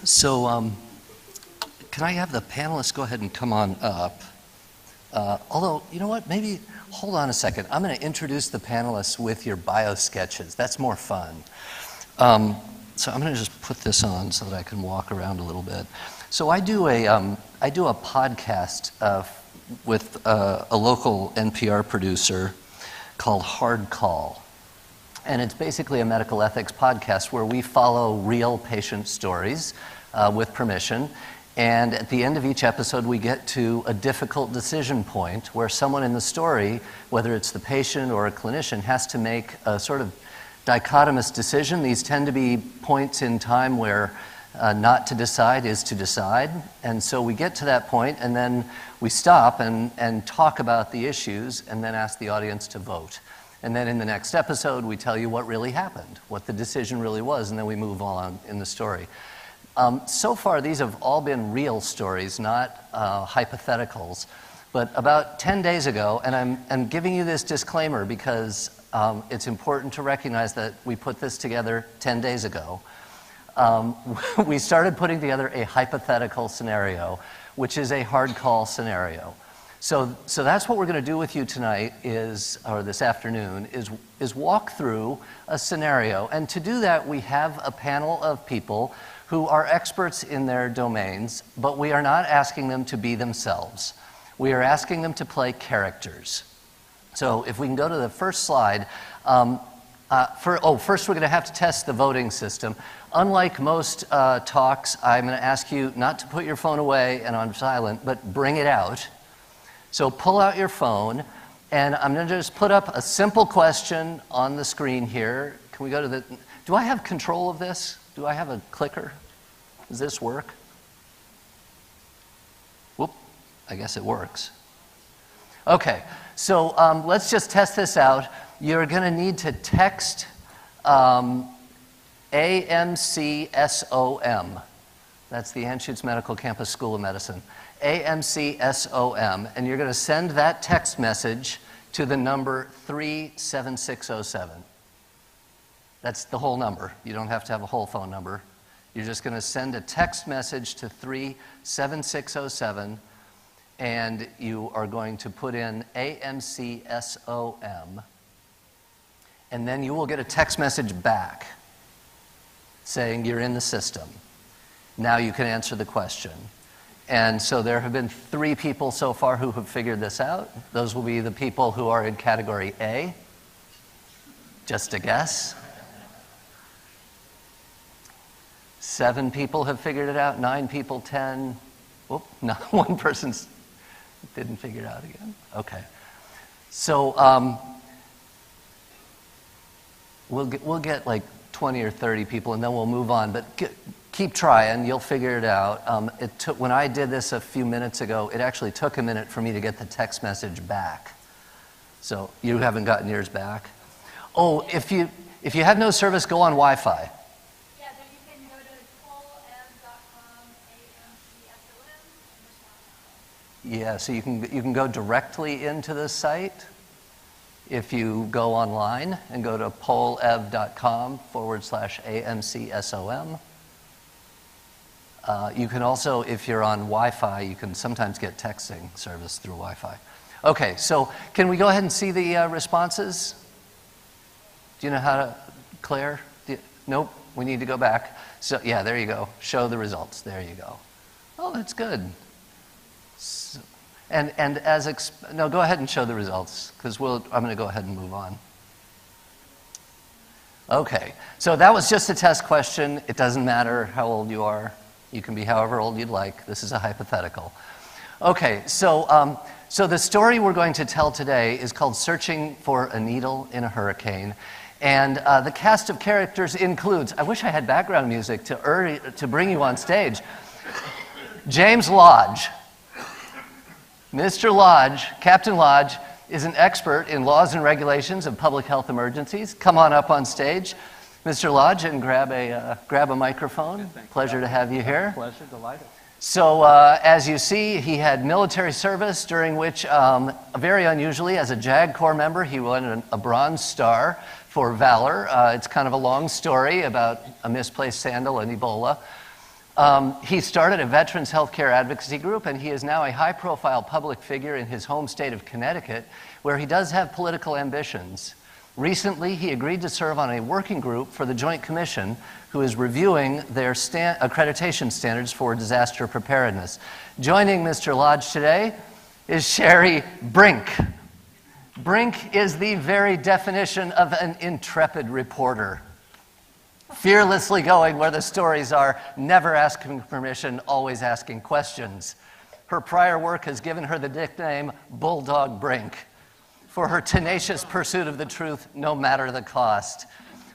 So, can I have the panelists go ahead and come on up? Although, you know what, maybe, hold on a second. I'm going to introduce the panelists with your bio sketches. That's more fun. So I'm going to just put this on so that I can walk around a little bit. So I do a podcast with a local NPR producer called Hard Call. And it's basically a medical ethics podcast where we follow real patient stories with permission. And at the end of each episode, we get to a difficult decision point where someone in the story, whether it's the patient or a clinician, has to make a sort of dichotomous decision. These tend to be points in time where not to decide is to decide. And so we get to that point, and then we stop and talk about the issues, and then ask the audience to vote. And then in the next episode, we tell you what really happened, what the decision really was, and then we move on in the story. So far, these have all been real stories, not hypotheticals. But about 10 days ago, and I'm giving you this disclaimer because it's important to recognize that we put this together 10 days ago. We started putting together a hypothetical scenario, which is a hard call scenario. So that's what we're going to do with you tonight or this afternoon, is walk through a scenario. And to do that, we have a panel of people who are experts in their domains, but we are not asking them to be themselves. We are asking them to play characters. So if we can go to the first slide. First we're going to have to test the voting system. Unlike most talks, I'm going to ask you not to put your phone away and on silent, but bring it out. So pull out your phone, and I'm going to just put up a simple question on the screen here. Can we go to do I have control of this? Do I have a clicker? Does this work? Whoop, I guess it works. Okay, so let's just test this out. You're going to need to text AMCSOM. That's the Anschutz Medical Campus School of Medicine. AMCSOM, and you're going to send that text message to the number 37607. That's the whole number. You don't have to have a whole phone number. You're just going to send a text message to 37607, and you are going to put in AMCSOM, and then you will get a text message back saying you're in the system. Now you can answer the question. And so there have been 3 people so far who have figured this out. Those will be the people who are in category A. Just a guess. 7 people have figured it out, 9 people, 10. Whoop, no, 1 person didn't figure it out again. Okay. So we'll get like 20 or 30 people, and then we'll move on. But keep trying, you'll figure it out. When I did this a few minutes ago, it actually took a minute for me to get the text message back. So you haven't gotten yours back? Oh, if you have no service, go on Wi-Fi. Yeah, then you can go to polev.com, AMCSOM. Yeah, so you can go directly into the site if you go online and go to polev.com/AMCSOM. You can also, if you're on Wi-Fi, you can sometimes get texting service through Wi-Fi. Okay, so can we go ahead and see the responses? Do you know how to, Claire? Nope, we need to go back. So yeah, there you go. Show the results. There you go. Oh, that's good. So, no, go ahead and show the results, because I'm going to go ahead and move on. Okay, so that was just a test question. It doesn't matter how old you are. You can be however old you'd like. This is a hypothetical. Okay, so the story we're going to tell today is called Searching for a Needle in a Hurricane. And the cast of characters includes, I wish I had background music to bring you on stage. James Lodge. Mr. Lodge, Captain Lodge, is an expert in laws and regulations of public health emergencies. Come on up on stage, Mr. Lodge, and grab a microphone. Pleasure to have you here. Pleasure, delighted. So as you see, he had military service during which, very unusually, as a JAG Corps member, he won a Bronze Star for valor. It's kind of a long story about a misplaced sandal and Ebola. He started a veterans healthcare advocacy group, and he is now a high-profile public figure in his home state of Connecticut, where he does have political ambitions. Recently, he agreed to serve on a working group for the Joint Commission, who is reviewing their accreditation standards for disaster preparedness. Joining Mr. Lodge today is Sherry Brink. Brink is the very definition of an intrepid reporter. Fearlessly going where the stories are, never asking permission, always asking questions. Her prior work has given her the nickname Bulldog Brink for her tenacious pursuit of the truth, no matter the cost.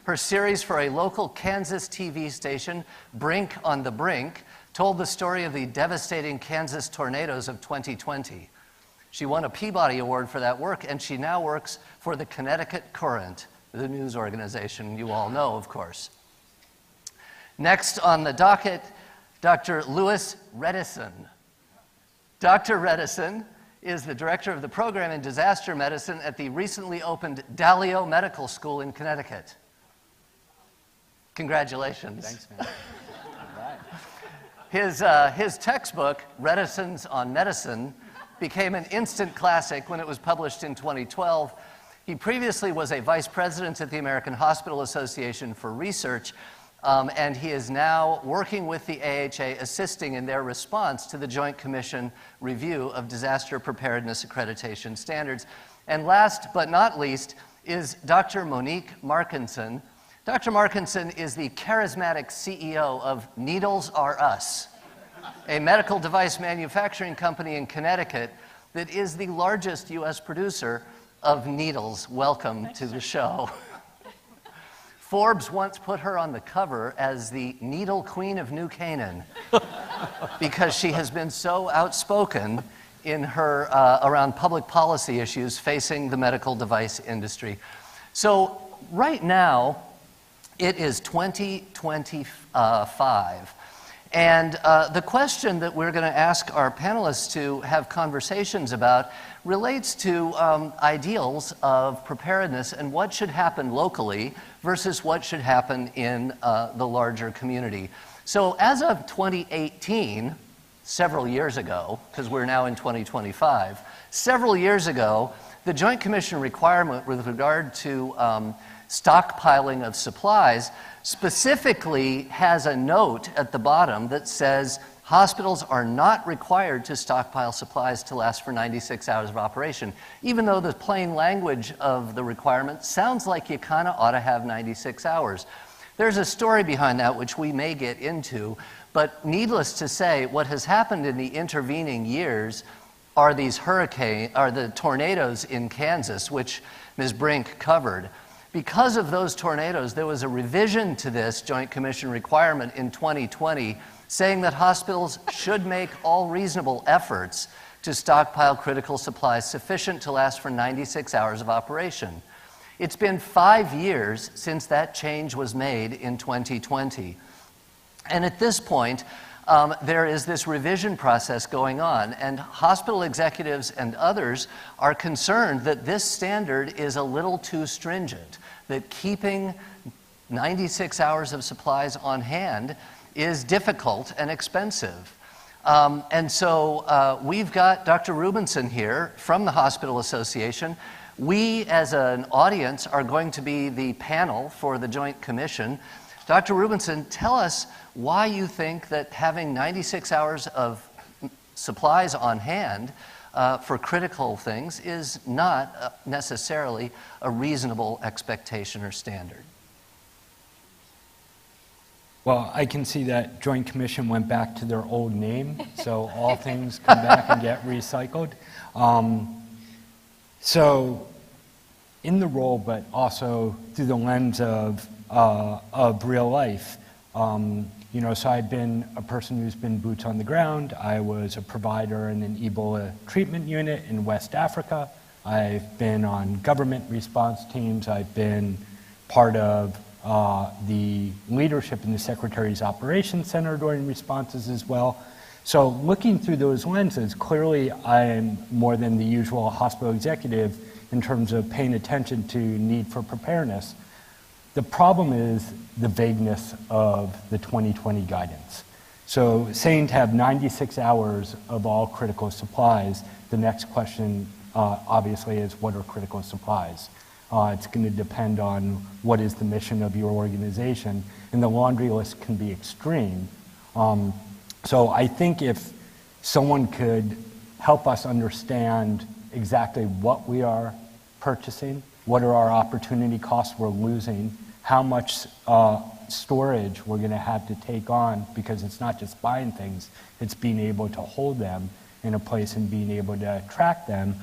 Her series for a local Kansas TV station, Brink on the Brink, told the story of the devastating Kansas tornadoes of 2020. She won a Peabody Award for that work, and she now works for the Connecticut Current, the news organization you all know, of course. Next on the docket, Dr. Louis Redison. Dr. Redison is the director of the program in disaster medicine at the recently opened Dalio Medical School in Connecticut. Congratulations. Thanks, man. All right. His textbook, Reticence on Medicine, became an instant classic when it was published in 2012. He previously was a vice president at the American Hospital Association for Research, and he is now working with the AHA, assisting in their response to the Joint Commission review of disaster preparedness accreditation standards. And last but not least is Dr. Monique Markinson. Dr. Markinson is the charismatic CEO of Needles Are Us, a medical device manufacturing company in Connecticut that is the largest U.S. producer of needles. Welcome to the show. Forbes once put her on the cover as the needle queen of New Canaan because she has been so outspoken in her around public policy issues facing the medical device industry. So right now, it is 2025. And the question that we're going to ask our panelists to have conversations about relates to ideals of preparedness and what should happen locally versus what should happen in the larger community. So as of 2018, several years ago, because we're now in 2025, several years ago, the Joint Commission requirement with regard to stockpiling of supplies specifically has a note at the bottom that says hospitals are not required to stockpile supplies to last for 96 hours of operation, even though the plain language of the requirement sounds like you kind of ought to have 96 hours. There's a story behind that which we may get into, but needless to say, what has happened in the intervening years are the tornadoes in Kansas, which Ms. Brink covered. Because of those tornadoes, there was a revision to this Joint Commission requirement in 2020 saying that hospitals should make all reasonable efforts to stockpile critical supplies sufficient to last for 96 hours of operation. It's been 5 years since that change was made in 2020. And at this point, there is this revision process going on, and hospital executives and others are concerned that this standard is a little too stringent, that keeping 96 hours of supplies on hand is difficult and expensive. And so we've got Dr. Rubinson here from the Hospital Association. We, as an audience, are going to be the panel for the Joint Commission. Dr. Rubinson, tell us why you think that having 96 hours of supplies on hand for critical things is not necessarily a reasonable expectation or standard. Well, I can see that Joint Commission went back to their old name, so all things come back and get recycled. So in the role, but also through the lens of real life, so I've been a person who's been boots on the ground. I was a provider in an Ebola treatment unit in West Africa. I've been on government response teams. I've been part of the leadership in the Secretary's Operations Center during responses as well. So looking through those lenses, clearly I am more than the usual hospital executive in terms of paying attention to need for preparedness. The problem is the vagueness of the 2020 guidance. So saying to have 96 hours of all critical supplies, the next question obviously is, what are critical supplies? It's going to depend on what is the mission of your organization, and the laundry list can be extreme. So I think if someone could help us understand exactly what we are purchasing, what are our opportunity costs we're losing, how much storage we're going to have to take on, because it's not just buying things, it's being able to hold them in a place and being able to track them,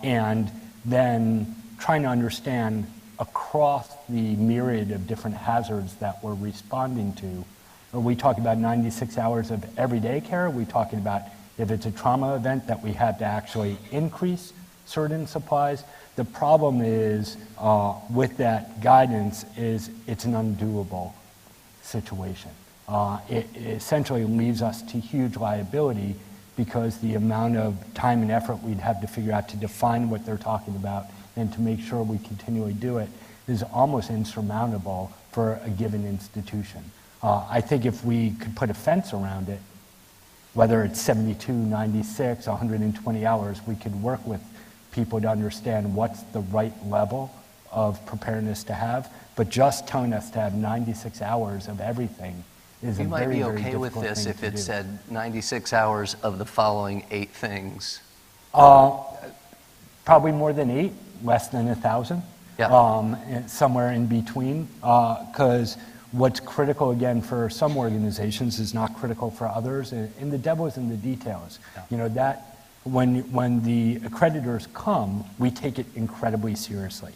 and then trying to understand across the myriad of different hazards that we're responding to. Are we talking about 96 hours of everyday care? Are we talking about if it's a trauma event that we have to actually increase certain supplies? The problem is with that guidance is it's an undoable situation. It essentially leaves us to huge liability because the amount of time and effort we'd have to figure out to define what they're talking about and to make sure we continually do it is almost insurmountable for a given institution. I think if we could put a fence around it, whether it's 72, 96, 120 hours, we could work with people to understand what's the right level of preparedness to have. But just telling us to have 96 hours of everything is a You might very, be very okay with difficult this thing if to it do. said 96 hours of the following 8 things. Probably more than 8, less than 1,000. Yeah. And somewhere in between, because what's critical again for some organizations is not critical for others, and the devil is in the details. Yeah. You know, that when the accreditors come, we take it incredibly seriously.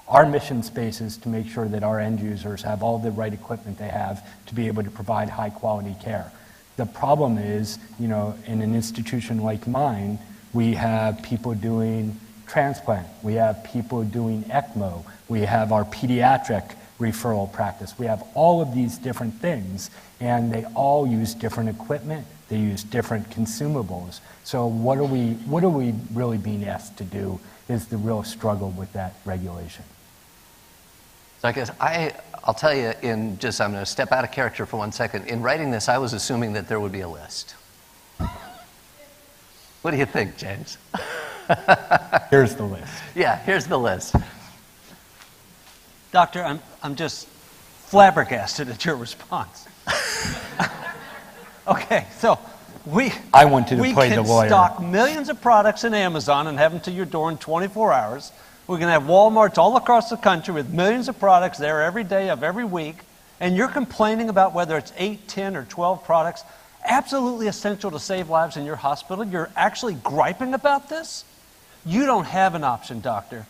Our mission space is to make sure that our end users have all the right equipment they have to be able to provide high quality care. The problem is, you know, in an institution like mine, we have people doing transplant, we have people doing ECMO, we have our pediatric referral practice. We have all of these different things, and they all use different equipment, they use different consumables. So what are we really being asked to do is the real struggle with that regulation. So I guess I'll tell you I'm going to step out of character for 1 second. In writing this, I was assuming that there would be a list. What do you think, James? Here's the list. Yeah, here's the list. Doctor, I'm just flabbergasted at your response. Okay, so I wanted to play the lawyer. We can stock millions of products in Amazon and have them to your door in 24 hours. We can have Walmarts all across the country with millions of products there every day of every week, and you're complaining about whether it's 8, 10, or 12 products, absolutely essential to save lives in your hospital. You're actually griping about this? You don't have an option, doctor.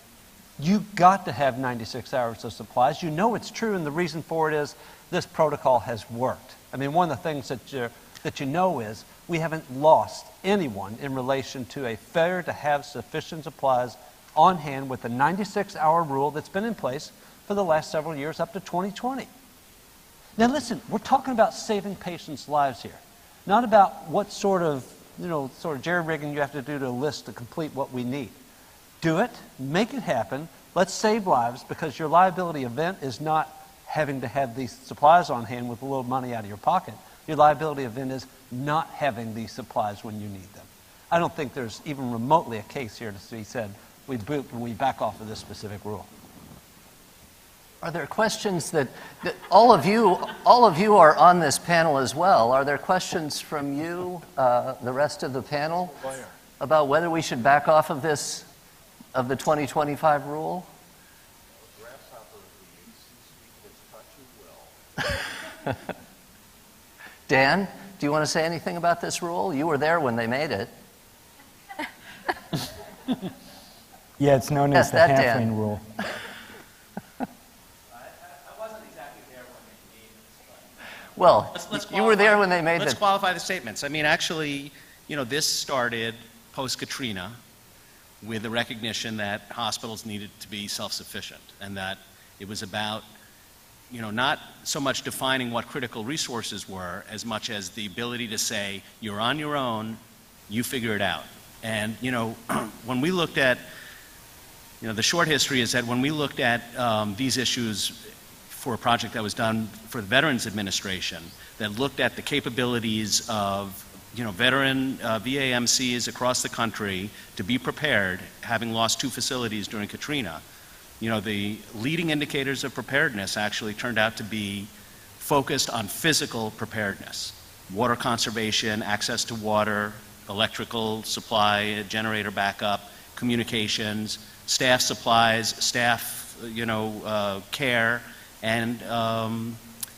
You've got to have 96 hours of supplies. You know it's true, and the reason for it is this protocol has worked. I mean, one of the things that you know is we haven't lost anyone in relation to a failure to have sufficient supplies on hand with the 96-hour rule that's been in place for the last several years up to 2020. Now listen, we're talking about saving patients' lives here, not about what sort of jerry-rigging you have to do to a list to complete what we need. Do it, make it happen, let's save lives, because your liability event is not having to have these supplies on hand with a little money out of your pocket. Your liability event is not having these supplies when you need them. I don't think there's even remotely a case here to be said, we back off of this specific rule. Are there questions that all of you are on this panel as well? Are there questions from you, the rest of the panel, about whether we should back off of this, of the 2025 rule? Dan, do you want to say anything about this rule? You were there when they made it. Yeah, it's known as the halfling rule. I wasn't exactly there when they made this. Well, you were there when they made Let's it. qualify the statements. I mean, actually, this started post-Katrina with the recognition that hospitals needed to be self-sufficient, and that it was about, not so much defining what critical resources were as much as the ability to say, you're on your own, you figure it out. And, when we looked at, the short history is that when we looked at these issues for a project that was done for the Veterans Administration that looked at the capabilities of veteran VAMCs across the country to be prepared, having lost 2 facilities during Katrina. The leading indicators of preparedness actually turned out to be focused on physical preparedness, water conservation, access to water, electrical supply, generator backup, communications, staff supplies, staff, care, and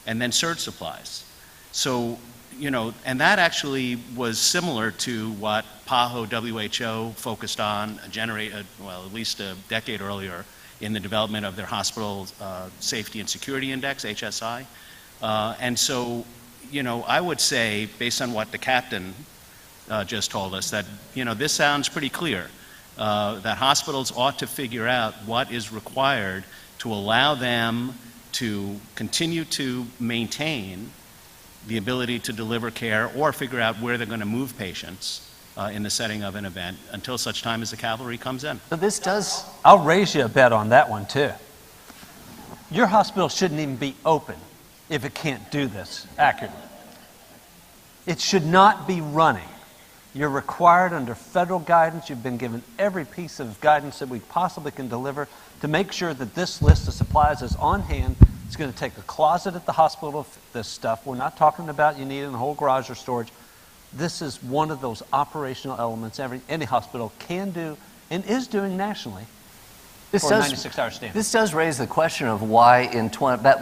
then surge supplies. So, and that actually was similar to what PAHO WHO focused on, at least a decade earlier in the development of their Hospital Safety and Security Index, HSI. And so, I would say, based on what the captain just told us, that, this sounds pretty clear, that hospitals ought to figure out what is required to allow them to continue to maintain the ability to deliver care or figure out where they're going to move patients in the setting of an event until such time as the cavalry comes in. So this does... I'll raise you a bet on that one too. Your hospital shouldn't even be open if it can't do this accurately. It should not be running. You're required under federal guidance. You've been given every piece of guidance that we possibly can deliver to make sure that this list of supplies is on hand. It's going to take a closet at the hospital, this stuff. We're not talking about you need it in a whole garage or storage. This is one of those operational elements any hospital can do and is doing nationally for a 96-hour standard. This does raise the question of why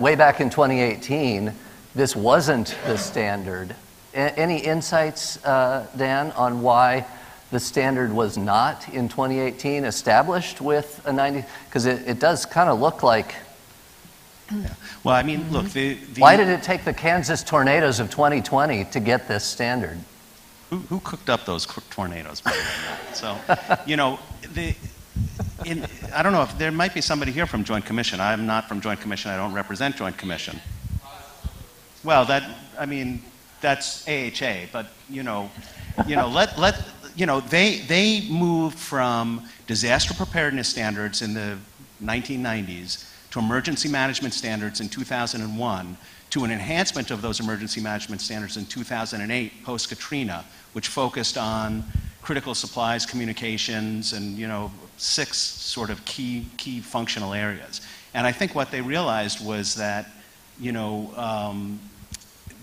way back in 2018, this wasn't the standard. Any insights, Dan, on why the standard was not in 2018 established with a 90? Because it does kind of look like... Yeah. Well, I mean, look, why did it take the Kansas tornadoes of 2020 to get this standard? Who cooked up those tornadoes? By the way? So, I don't know if there might be somebody here from Joint Commission. I'm not from Joint Commission. I don't represent Joint Commission. Well, that's AHA, but they moved from disaster preparedness standards in the 1990s to emergency management standards in 2001, to an enhancement of those emergency management standards in 2008, post-Katrina, which focused on critical supplies, communications, and 6 sort of key functional areas. And I think what they realized was that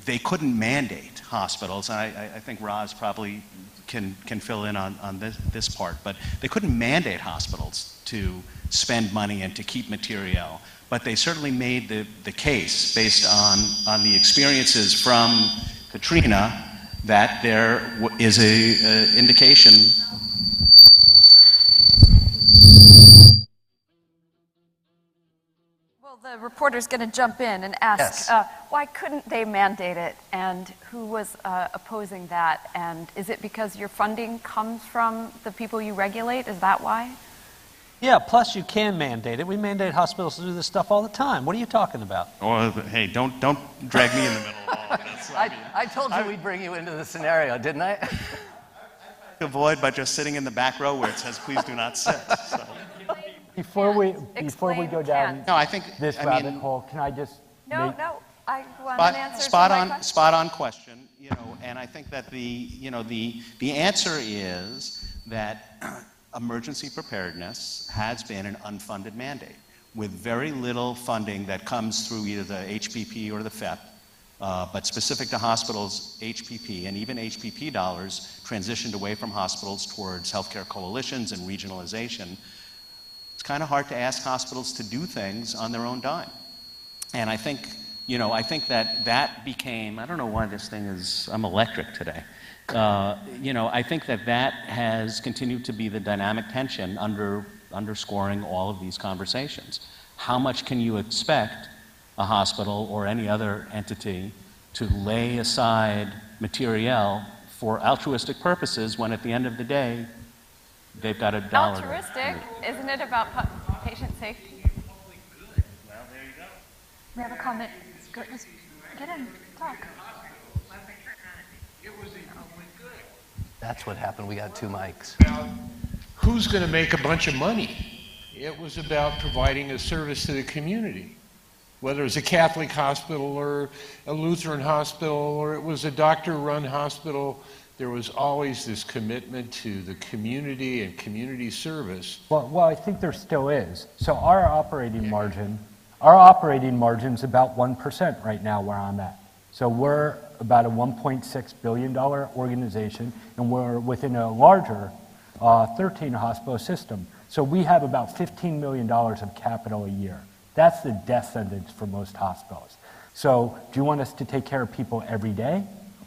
they couldn't mandate hospitals, and I think Roz probably can fill in on this part, but they couldn't mandate hospitals to spend money and to keep materiel, but they certainly made the case based on the experiences from Katrina that there is a indication. Well, the reporter's going to jump in and ask, Yes. why couldn't they mandate it, and who was opposing that, and is it because your funding comes from the people you regulate? Is that why? Yeah, plus you can mandate it. We mandate hospitals to do this stuff all the time. What are you talking about? Oh, hey, don't drag me in the middle of all of this. I told you we'd bring you into the scenario, didn't I? Avoid by just sitting in the back row where it says, please do not sit. So. Before we Explain, go down can't. No, I think this rabbit hole, can I just No, make, I want an answer to my question. spot on question, and I think that the answer is that emergency preparedness has been an unfunded mandate with very little funding that comes through either the HPP or the FEP, but specific to hospitals, HPP, and even HPP dollars transitioned away from hospitals towards healthcare coalitions and regionalization. It's kind of hard to ask hospitals to do things on their own dime. And I think, that became, I don't know why this thing is, I'm electric today. I think that has continued to be the dynamic tension underscoring all of these conversations. How much can you expect a hospital or any other entity to lay aside materiel for altruistic purposes when at the end of the day, they've got a dollar? Altruistic, isn't it about patient safety? Well, there you go. We have a comment. Just get in, talk. That's what happened. We got 2 mics. Who's going to make a bunch of money? It was about providing a service to the community. Whether it's a Catholic hospital or a Lutheran hospital or it was a doctor-run hospital, there was always this commitment to the community and community service. Well, I think there still is. So our operating margin's about 1% right now where I'm at. So we're about a $1.6 billion organization, and we're within a larger 13 hospital system. So we have about $15 million of capital a year. That's the death sentence for most hospitals. So do you want us to take care of people every day?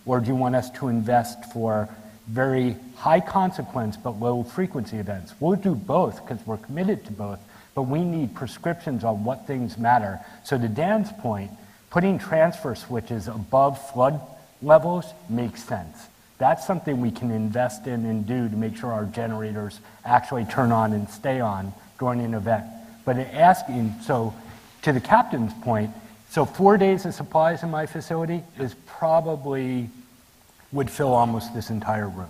Or do you want us to invest for very high consequence but low frequency events? We'll do both because we're committed to both, but we need prescriptions on what things matter. So to Dan's point, putting transfer switches above flood levels makes sense. That's something we can invest in and do to make sure our generators actually turn on and stay on during an event. But so to the captain's point, so 4 days of supplies in my facility is probably would fill almost this entire room.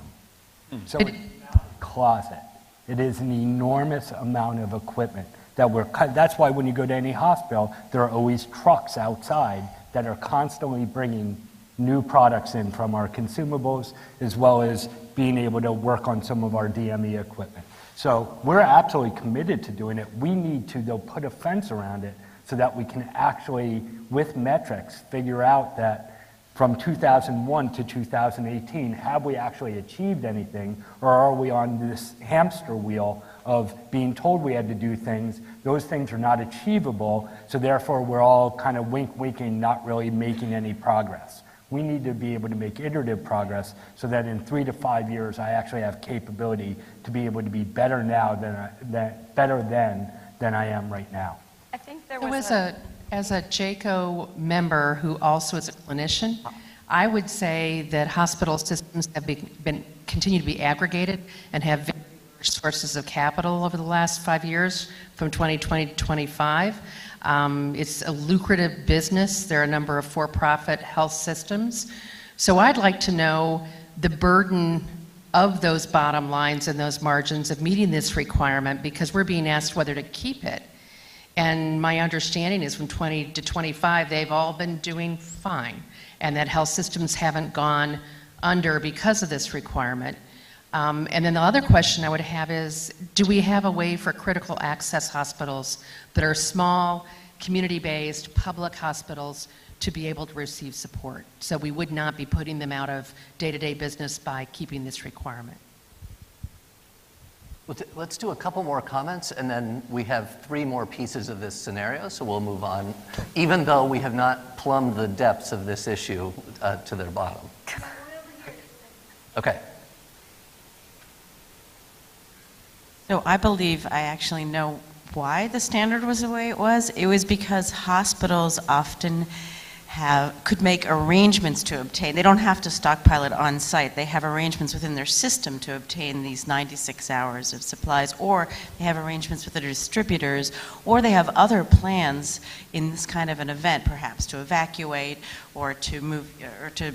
So it's not a closet. It is an enormous amount of equipment that's why when you go to any hospital, there are always trucks outside that are constantly bringing new products in from our consumables, as well as being able to work on some of our DME equipment. So we're absolutely committed to doing it. We need to, though, put a fence around it so that we can actually, with metrics, figure out that from 2001 to 2018, have we actually achieved anything, or are we on this hamster wheel of being told we had to do things, those things are not achievable, so therefore we're all kind of winking, not really making any progress. We need to be able to make iterative progress so that in 3 to 5 years I actually have capability to be able to be better now than I am right now. I think there As was a JACO member who also is a clinician, I would say that hospital systems have continue to be aggregated and have very large sources of capital over the last 5 years, from 2020 to 25. It's a lucrative business. There are a number of for-profit health systems. So I'd like to know the burden of those bottom lines and those margins of meeting this requirement, because we're being asked whether to keep it. And my understanding is from 20 to 25, they've all been doing fine, and that health systems haven't gone under because of this requirement. And then the other question I would have is, do we have a way for critical access hospitals that are small, community-based, public hospitals to be able to receive support? So we would not be putting them out of day-to-day business by keeping this requirement. Let's do a couple more comments, and then we have 3 more pieces of this scenario, so we'll move on, even though we have not plumbed the depths of this issue to their bottom. Okay. So I believe I actually know why the standard was the way it was. It was because hospitals often could make arrangements to obtain. They don't have to stockpile it on site. They have arrangements within their system to obtain these 96 hours of supplies, or they have arrangements with the distributors, or they have other plans in this kind of an event, perhaps to evacuate or to move or to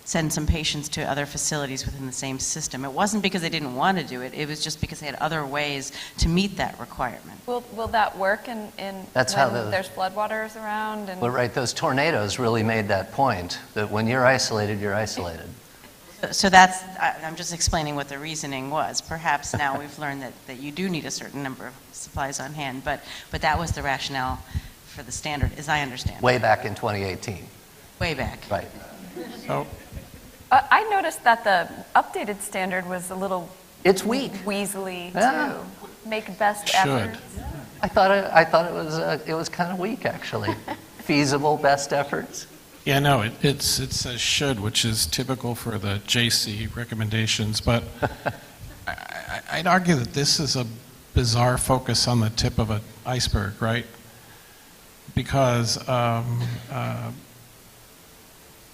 send some patients to other facilities within the same system. It wasn't because they didn't want to do it. It was just because they had other ways to meet that requirement. Will that work in That's when how there's floodwaters around? And Well, right, those tornadoes really made that point, that when you're isolated, you're isolated. So that's, I'm just explaining what the reasoning was. Perhaps now we've learned that you do need a certain number of supplies on hand, but that was the rationale for the standard, as I understand it. Way back in 2018. Way back. Right. So, I noticed that the updated standard was a little It's weak. weaselly Yeah. too. Make best Should. efforts. I thought it was kind of weak, actually. Feasible best efforts. yeah, no, it says should, which is typical for the JC recommendations, but I'd argue that this is a bizarre focus on the tip of an iceberg, right? Because are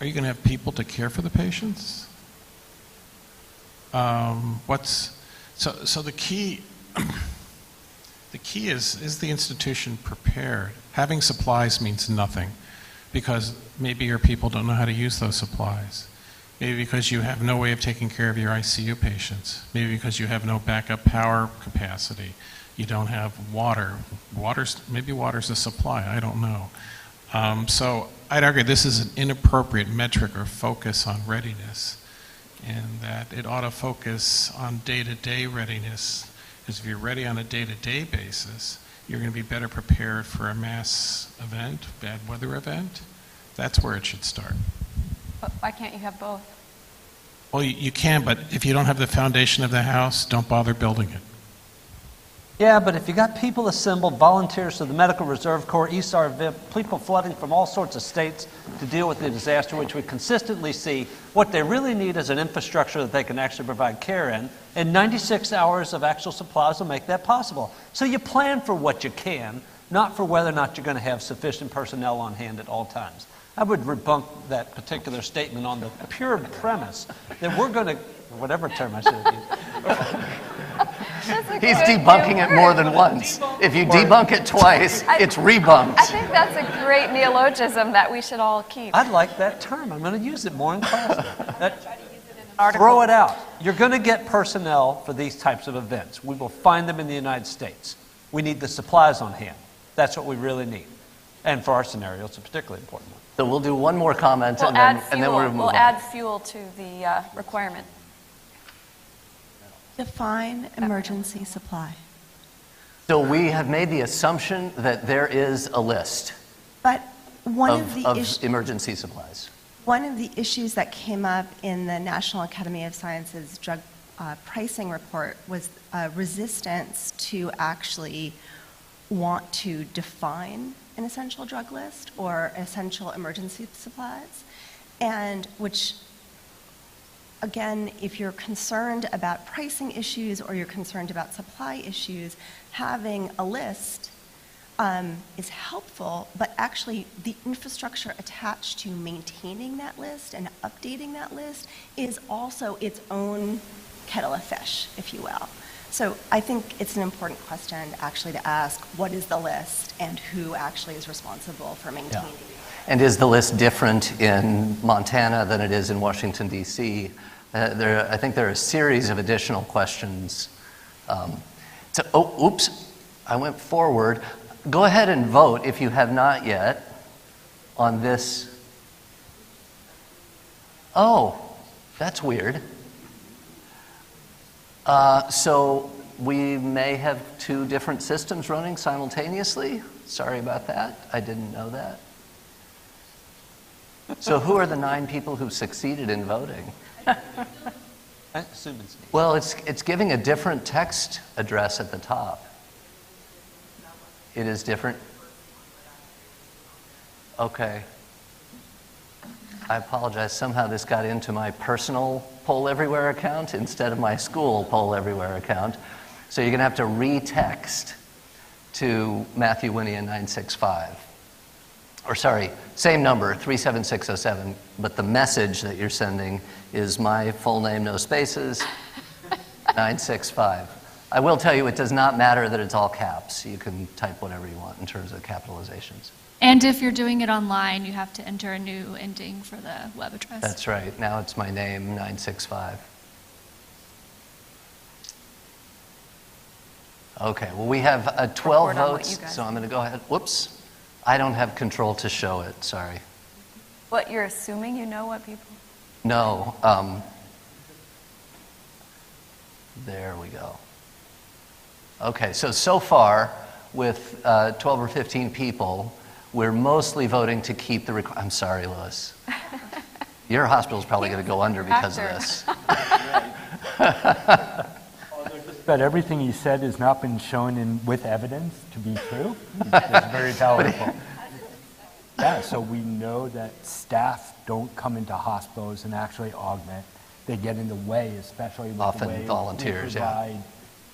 you going to have people to care for the patients? So the key is the institution prepared? Having supplies means nothing, because maybe your people don't know how to use those supplies. Maybe because you have no way of taking care of your ICU patients. Maybe because you have no backup power capacity. You don't have water. Maybe water's a supply, I don't know. So I'd argue this is an inappropriate metric or focus on readiness, and that it ought to focus on day-to-day readiness, because if you're ready on a day-to-day basis, you're going to be better prepared for a mass event, bad weather event. That's where it should start. But why can't you have both? Well, you can, but if you don't have the foundation of the house, don't bother building it. Yeah, but if you got people assembled, volunteers to the Medical Reserve Corps, ESAR, VIP, people flooding from all sorts of states to deal with the disaster, which we consistently see, what they really need is an infrastructure that they can actually provide care in, and 96 hours of actual supplies will make that possible. So you plan for what you can, not for whether or not you're going to have sufficient personnel on hand at all times. I would debunk that particular statement on the pure premise that we're going to, whatever term I should have used. He's debunking it more than once. If you debunk it twice, it's rebunked. I think that's a great neologism that we should all keep. I like that term. I'm going to use it more in class. Throw it out. You're going to get personnel for these types of events. We will find them in the United States. We need the supplies on hand. That's what we really need. And for our scenario, it's a particularly important one. So we'll do one more comment and then we'll move on. We'll add fuel to the requirement. Define emergency supply. So we have made the assumption that there is a list But one of emergency supplies. One of the issues that came up in the National Academy of Sciences drug pricing report was resistance to actually want to define an essential drug list or essential emergency supplies, and which, again, if you're concerned about pricing issues or you're concerned about supply issues, having a list is helpful, but actually the infrastructure attached to maintaining that list and updating that list is also its own kettle of fish, if you will. So I think it's an important question actually to ask, what is the list and who actually is responsible for maintaining it? And is the list different in Montana than it is in Washington, D.C.? I think there are a series of additional questions. Oops, I went forward. Go ahead and vote if you have not yet on this. Oh, that's weird. So we may have two different systems running simultaneously. Sorry about that. I didn't know that. So who are the 9 people who succeeded in voting? I assume it's me. Well, it's giving a different text address at the top. It is different. Okay. I apologize. Somehow this got into my personal Poll Everywhere account instead of my school Poll Everywhere account. So you're going to have to retext to Matthew Wynia 965. Or sorry, same number, 37607, but the message that you're sending is my full name, no spaces, 965. I will tell you it does not matter that it's all caps. You can type whatever you want in terms of capitalizations. And if you're doing it online, you have to enter a new ending for the web address. That's right. Now it's my name, 965. Okay, well, we have 12 votes, so I'm going to go ahead. Whoops. I don't have control to show it, sorry. What, you're assuming you know what people? No. There we go. Okay, so far, with 12 or 15 people, we're mostly voting to keep the I'm sorry, Lois. Your hospital's probably going to go under because of this. But everything he said has not been shown with evidence to be true. It's very powerful. Yeah, so we know that staff don't come into hospitals and actually augment. They get in the way, especially with often the way volunteers, we provide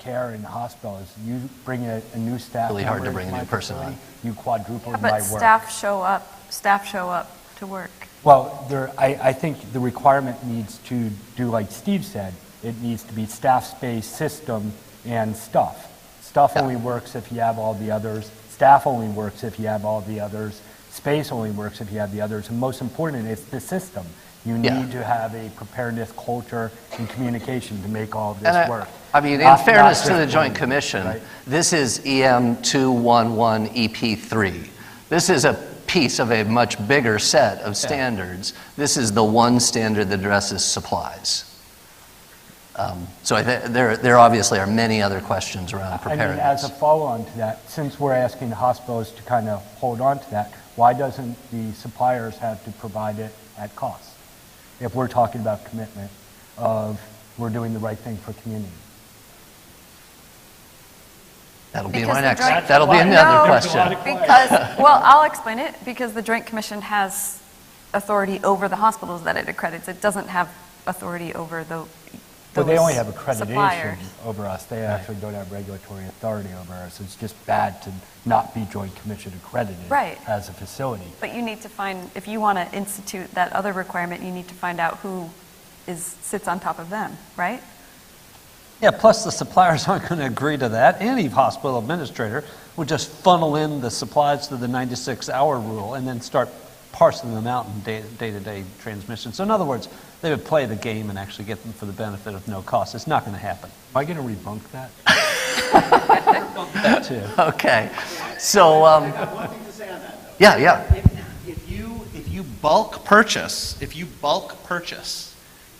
care in hospitals. You bring a new staff really hard to member bring a into new my person facility, on. You quadrupled But my work. staff show up to work. Well, I think the requirement needs to do like Steve said. It needs to be staff, space, system, and stuff. Stuff only works if you have all the others. Staff only works if you have all the others. Space only works if you have the others. And most important, it's the system. You Yeah. need to have a preparedness culture and communication to make all of this And work. I mean, in Not fairness to just the Joint one, Commission, right? this is EM 211 EP3. This is a piece of a much bigger set of standards. This is the one standard that addresses supplies. So there obviously are many other questions around I mean, preparedness. as a follow-on to that, since we're asking the hospitals to kind of hold on to that, why doesn't the suppliers have to provide it at cost? If we're talking about commitment of we're doing the right thing for community. That'll be Because my the next, Joint- that'll be another question. Because, well, I'll explain it, because the Joint Commission has authority over the hospitals that it accredits. It doesn't have authority over those But they only have accreditation suppliers. over us. They actually don't have regulatory authority over us. It's just bad to not be Joint Commission accredited Right. as a facility. But you need to find, if you want to institute that other requirement, you need to find out who sits on top of them, right? Yeah, plus the suppliers aren't going to agree to that. Any hospital administrator would just funnel in the supplies to the 96-hour rule and then start parsing them out in day-to-day transmission. So in other words, they would play the game and actually get them for the benefit of no cost. It's not going to happen. Am I going to rebunk that? That too. Okay, so, I have one thing to say on that, though. yeah. If you bulk purchase,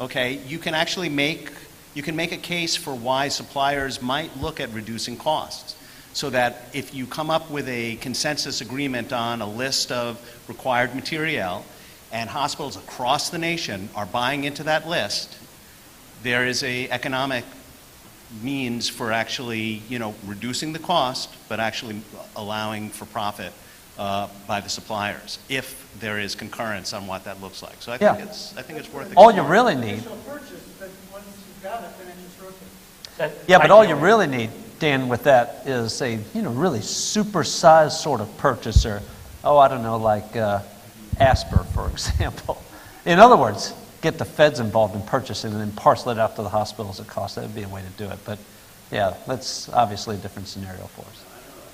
okay, you can actually make a case for why suppliers might look at reducing costs. So that if you come up with a consensus agreement on a list of required material, and hospitals across the nation are buying into that list, there is a economic means for actually, reducing the cost, but actually allowing for profit by the suppliers, if there is concurrence on what that looks like. So I think it's worth it. All you really need. Yeah, but all you really need, Dan, with that is a really supersized sort of purchaser. Oh, I don't know, like Asper, for example. In other words, get the feds involved in purchasing and then parcel it out to the hospitals at cost. That would be a way to do it. But yeah, that's obviously a different scenario for us.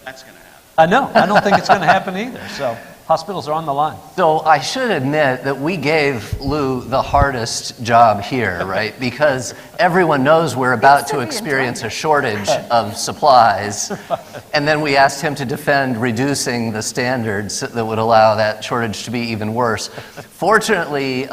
That's going to happen. I know. I don't think it's going to happen either. So hospitals are on the line. So I should admit that we gave Lou the hardest job here, right? Because everyone knows we're about to experience a shortage of supplies. And then we asked him to defend reducing the standards that would allow that shortage to be even worse. Fortunately,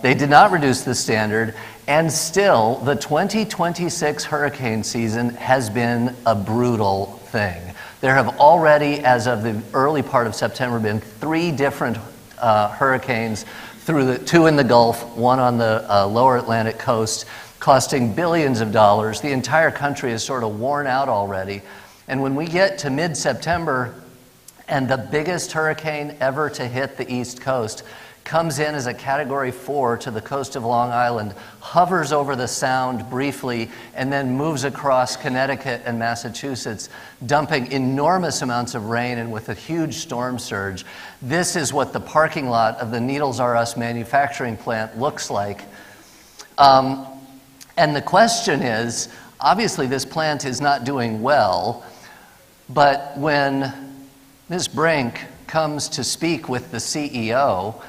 they did not reduce the standard. And still, the 2026 hurricane season has been a brutal thing. There have already, as of the early part of September, been 3 different hurricanes, two in the Gulf, one on the lower Atlantic coast, costing billions of dollars. The entire country is sort of worn out already. And when we get to mid-September, and the biggest hurricane ever to hit the East Coast comes in as a Category 4 to the coast of Long Island, hovers over the Sound briefly, and then moves across Connecticut and Massachusetts, dumping enormous amounts of rain and with a huge storm surge. This is what the parking lot of the Needles R Us manufacturing plant looks like. And the question is, obviously this plant is not doing well, but when Ms. Brink comes to speak with the CEO,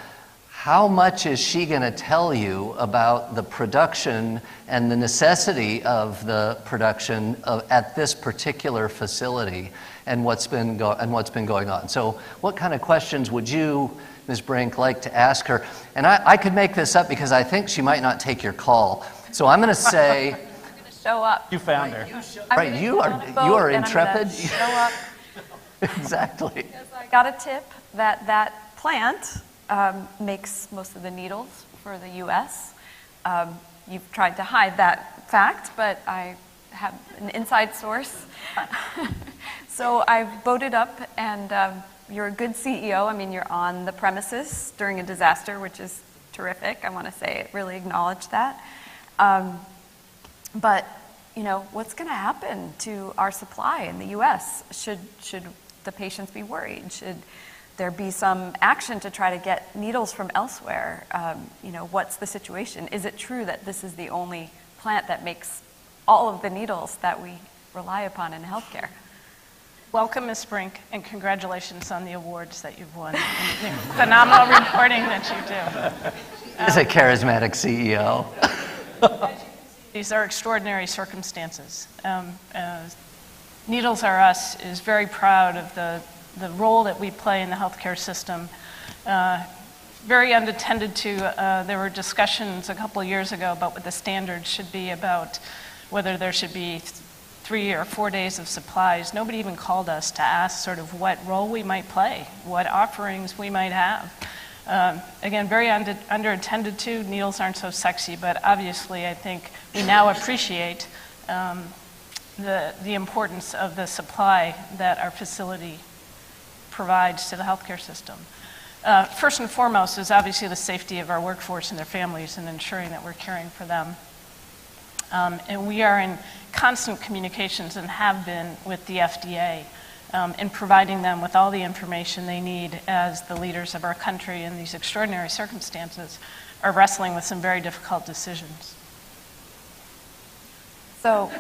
how much is she going to tell you about the production and the necessity of the production at this particular facility and what's been going on? So what kind of questions would you, Ms. Brink, like to ask her? And I could make this up because I think she might not take your call. So I'm going to say... Show up. You found her. Right, you are intrepid. Show up. Exactly. Because I got a tip that plant makes most of the needles for the U.S. You've tried to hide that fact, but I have an inside source. So I've voted up, and you're a good CEO. I mean, you're on the premises during a disaster, which is terrific. I want to say, really acknowledge that. But, what's going to happen to our supply in the U.S.? Should the patients be worried? Should there be some action to try to get needles from elsewhere? What's the situation? Is it true that this is the only plant that makes all of the needles that we rely upon in healthcare? Welcome, Ms. Brink, and congratulations on the awards that you've won and the phenomenal reporting that you do. He's a charismatic CEO. These are extraordinary circumstances. Needles Are Us is very proud of the role that we play in the healthcare system. Very unattended to, there were discussions a couple of years ago about what the standards should be about whether there should be 3 or 4 days of supplies. Nobody even called us to ask sort of what role we might play, what offerings we might have. Again, very underattended to. Needles aren't so sexy, but obviously I think we now appreciate the importance of the supply that our facility provides to the healthcare system. First and foremost is obviously the safety of our workforce and their families and ensuring that we're caring for them. And we are in constant communications and have been with the FDA in providing them with all the information they need as the leaders of our country in these extraordinary circumstances are wrestling with some very difficult decisions. So,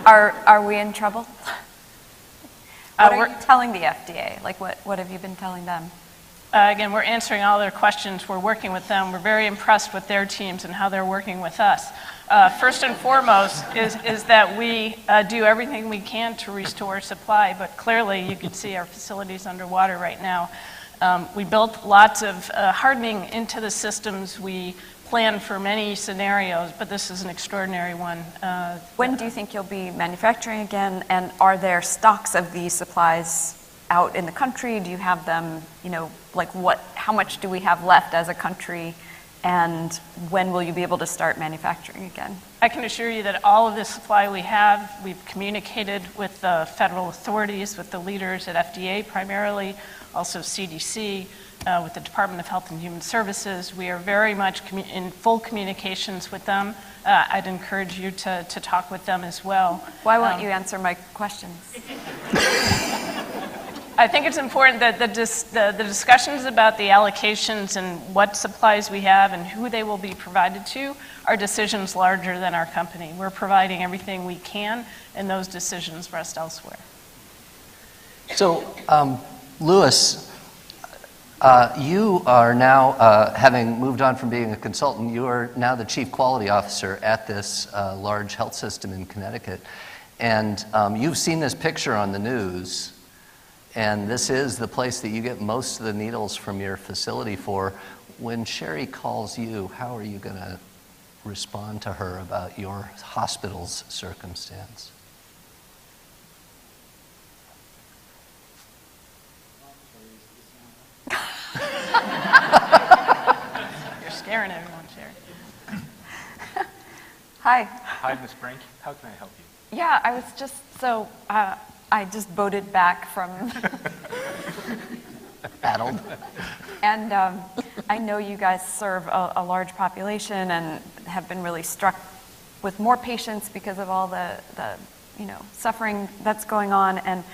are we in trouble? What are you telling the FDA? Like, what have you been telling them? Again, we're answering all their questions. We're working with them. We're very impressed with their teams and how they're working with us. First and foremost is that we do everything we can to restore supply, but clearly you can see our facilities underwater right now. We built lots of hardening into the systems. We planned for many scenarios, but this is an extraordinary one. When do you think you'll be manufacturing again, and are there stocks of these supplies out in the country? Do you have them, like how much do we have left as a country? And when will you be able to start manufacturing again? I can assure you that all of the supply we have, we've communicated with the federal authorities, with the leaders at FDA primarily, also CDC, with the Department of Health and Human Services. We are very much in full communications with them. I'd encourage you to talk with them as well. Why won't you answer my questions? I think it's important that the discussions about the allocations and what supplies we have and who they will be provided to are decisions larger than our company. We're providing everything we can, and those decisions rest elsewhere. So, Louis, you are now, having moved on from being a consultant, you are now the Chief Quality Officer at this large health system in Connecticut. And you've seen this picture on the news. And this is the place that you get most of the needles from your facility for. When Sherry calls you, how are you going to respond to her about your hospital's circumstance? You're scaring everyone, Sherry. Hi. Hi, Ms. Brink. How can I help you? Yeah, I was just I just voted back from Addled. And I know you guys serve a large population and have been really struck with more patients because of all the suffering that's going on. And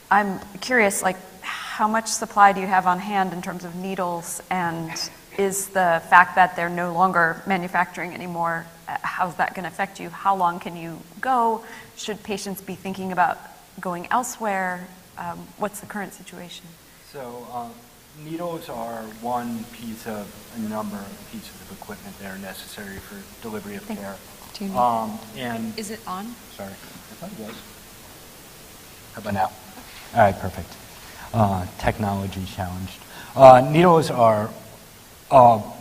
I'm curious, like, how much supply do you have on hand in terms of needles? And is the fact that they're no longer manufacturing anymore, how's that going to affect you? How long can you go? Should patients be thinking about going elsewhere? What's the current situation? So needles are one piece of a number of pieces of equipment that are necessary for delivery of care. And is it on? Sorry, I thought it was. How about now? All right, perfect. Technology challenged. Needles are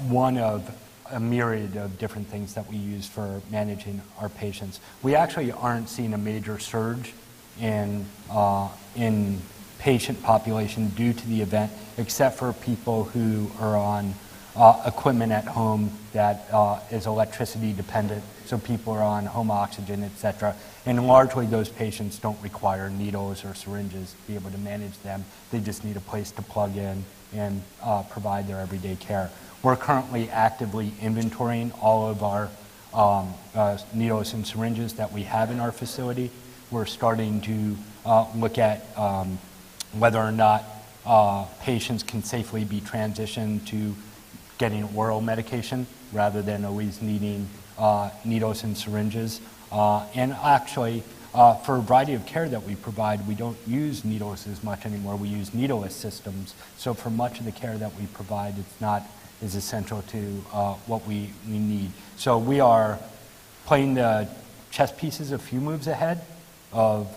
one of a myriad of different things that we use for managing our patients. We actually aren't seeing a major surge in patient population due to the event, except for people who are on equipment at home that is electricity dependent, so people are on home oxygen, etc. And largely those patients don't require needles or syringes to be able to manage them. They just need a place to plug in and provide their everyday care. We're currently actively inventorying all of our needles and syringes that we have in our facility. We're starting to look at whether or not patients can safely be transitioned to getting oral medication rather than always needing needles and syringes. And actually, for a variety of care that we provide, we don't use needles as much anymore. We use needleless systems. So for much of the care that we provide, it's not is essential to what we need. So we are playing the chess pieces a few moves ahead of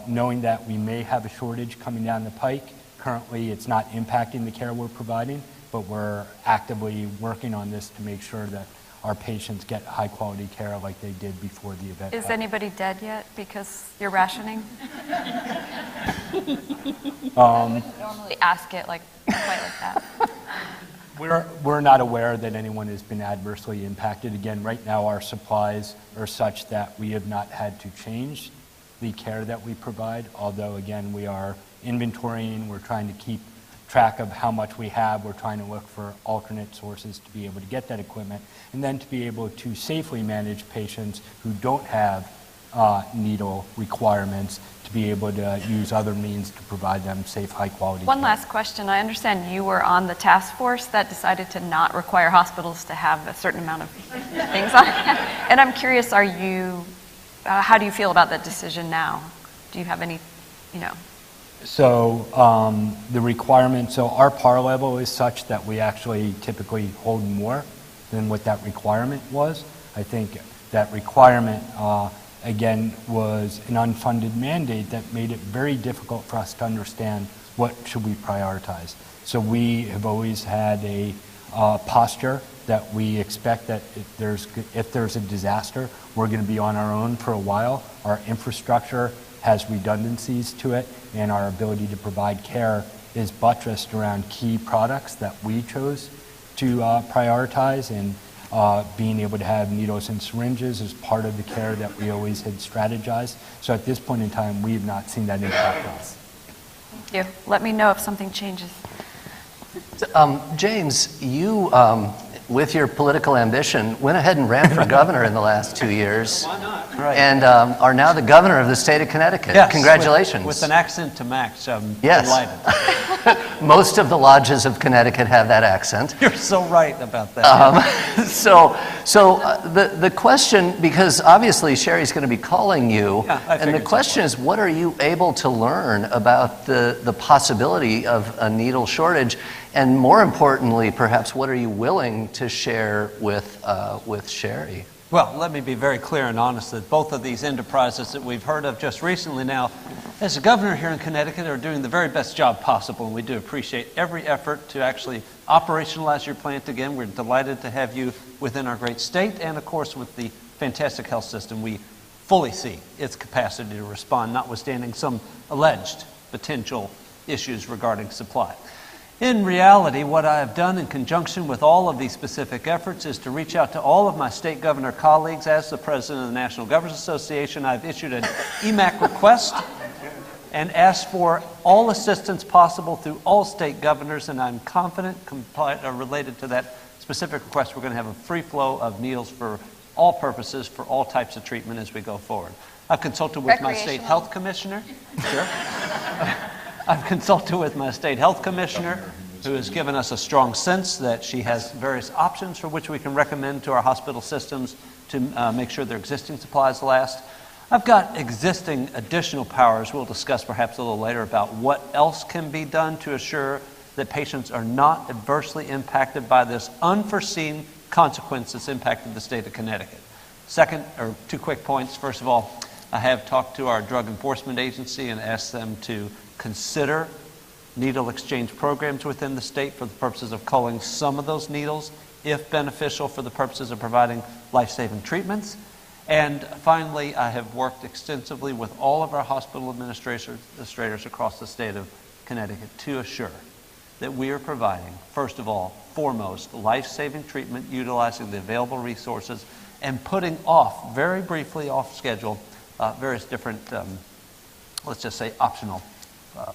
knowing that we may have a shortage coming down the pike. Currently, it's not impacting the care we're providing, but we're actively working on this to make sure that our patients get high-quality care like they did before the event. Is anybody dead yet because you're rationing? Normally ask it like quite like that. We're not aware that anyone has been adversely impacted. Again, right now our supplies are such that we have not had to change the care that we provide, although again we are inventorying, we're trying to keep track of how much we have, we're trying to look for alternate sources to be able to get that equipment, and then to be able to safely manage patients who don't have needle requirements, to be able to use other means to provide them safe, high-quality One care. last question. I understand you were on the task force that decided to not require hospitals to have a certain amount of things on hand. And I'm curious, are you, how do you feel about that decision now? Do you have any, So the requirement, so our PAR level is such that we actually typically hold more than what that requirement was. I think that requirement, again, was an unfunded mandate that made it very difficult for us to understand what should we prioritize. So we have always had a posture that we expect that if there's a disaster, we're going to be on our own for a while. Our infrastructure has redundancies to it, and our ability to provide care is buttressed around key products that we chose to prioritize, and being able to have needles and syringes is part of the care that we always had strategized. So at this point in time, we have not seen that impact us. Thank you. Let me know if something changes. James, you, with your political ambition, went ahead and ran for governor in the last 2 years. Why not? Right. And are now the governor of the state of Connecticut. Yes, Congratulations. With an accent to match, I'm yes. delighted. Most of the lodges of Connecticut have that accent. You're so right about that. The question, because obviously Sherry's going to be calling you, and the question is, what are you able to learn about the possibility of a needle shortage? And more importantly, perhaps, what are you willing to share with Sherry? Well, let me be very clear and honest that both of these enterprises that we've heard of just recently now, as a governor here in Connecticut, are doing the very best job possible, and we do appreciate every effort to actually operationalize your plant again. We're delighted to have you within our great state, and of course with the fantastic health system. We fully see its capacity to respond, notwithstanding some alleged potential issues regarding supply. In reality, what I have done in conjunction with all of these specific efforts is to reach out to all of my state governor colleagues. As the president of the National Governors Association, I've issued an EMAC request and asked for all assistance possible through all state governors, and I'm confident, related to that specific request, we're going to have a free flow of needles for all purposes, for all types of treatment as we go forward. I've consulted with my state health commissioner. Sure. I've consulted with my state health commissioner, who has given us a strong sense that she has various options for which we can recommend to our hospital systems to make sure their existing supplies last. I've got existing additional powers we'll discuss perhaps a little later about what else can be done to assure that patients are not adversely impacted by this unforeseen consequence that's impacted the state of Connecticut. Second, or 2 quick points. First of all, I have talked to our Drug Enforcement Agency and asked them to consider needle exchange programs within the state for the purposes of culling some of those needles, if beneficial for the purposes of providing life-saving treatments. And finally, I have worked extensively with all of our hospital administrators across the state of Connecticut to assure that we are providing, first of all, foremost, life-saving treatment utilizing the available resources and putting off, very briefly off schedule, various different, let's just say, optional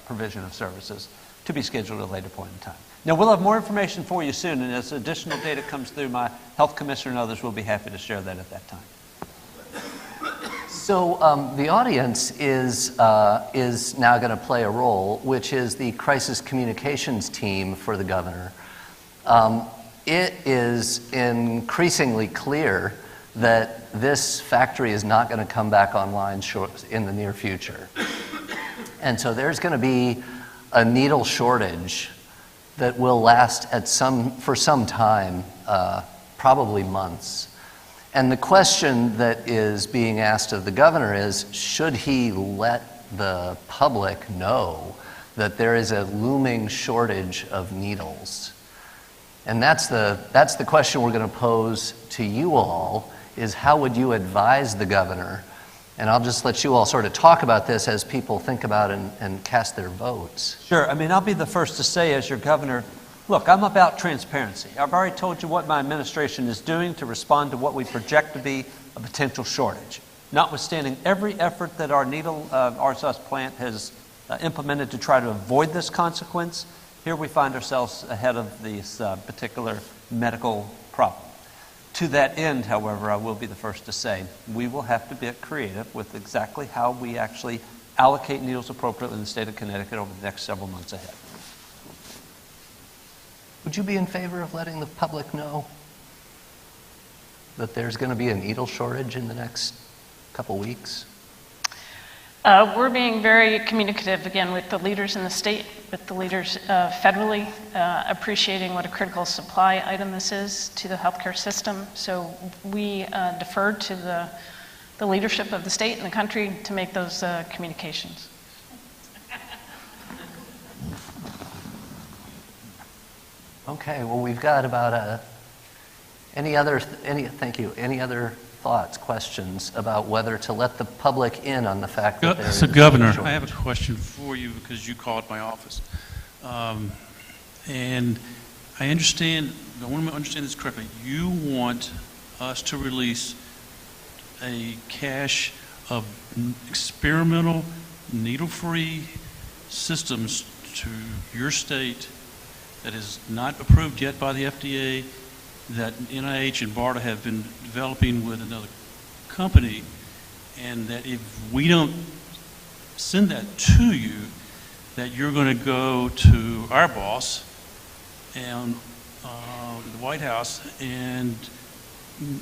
provision of services to be scheduled at a later point in time. Now, we'll have more information for you soon, and as additional data comes through, my health commissioner and others will be happy to share that at that time. So the audience is now going to play a role, which is the crisis communications team for the governor. It is increasingly clear that this factory is not going to come back online in the near future. And so there's going to be a needle shortage that will last for some time, probably months. And the question that is being asked of the governor is, should he let the public know that there is a looming shortage of needles? And that's the question we're going to pose to you all, is how would you advise the governor? And I'll just let you all sort of talk about this as people think about and cast their votes. Sure. I mean, I'll be the first to say, as your governor, look, I'm about transparency. I've already told you what my administration is doing to respond to what we project to be a potential shortage. Notwithstanding every effort that our needle RSUS plant has implemented to try to avoid this consequence, here we find ourselves ahead of this particular medical problem. To that end, however, I will be the first to say, we will have to get creative with exactly how we actually allocate needles appropriately in the state of Connecticut over the next several months ahead. Would you be in favor of letting the public know that there's going to be a needle shortage in the next couple weeks? We're being very communicative, again, with the leaders in the state, with the leaders federally, appreciating what a critical supply item this is to the healthcare system. So we defer to the leadership of the state and the country to make those communications. Okay, well, we've got about any other thoughts, questions about whether to let the public in on the fact that there is So, Governor, shortage? I have a question for you because you called my office. And I want to understand this correctly. You want us to release a cache of experimental needle-free systems to your state that is not approved yet by the FDA, that NIH and BARDA have been developing with another company, and that if we don't send that to you, that you're going to go to our boss and the White House and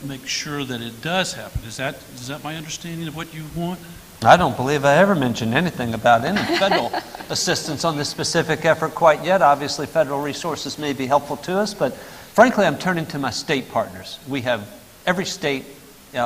make sure that it does happen. Is that my understanding of what you want? I don't believe I ever mentioned anything about any federal assistance on this specific effort quite yet. Obviously, federal resources may be helpful to us, but frankly, I'm turning to my state partners. We have every state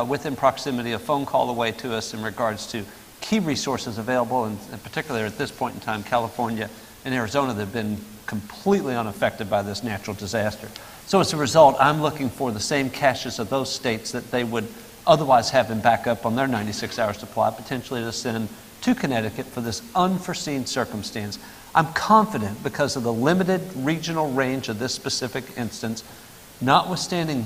within proximity, a phone call away to us in regards to key resources available, and in particular at this point in time, California and Arizona that have been completely unaffected by this natural disaster. So as a result, I'm looking for the same caches of those states that they would otherwise have in backup on their 96-hour supply, potentially to send to Connecticut for this unforeseen circumstance. I'm confident, because of the limited regional range of this specific instance, notwithstanding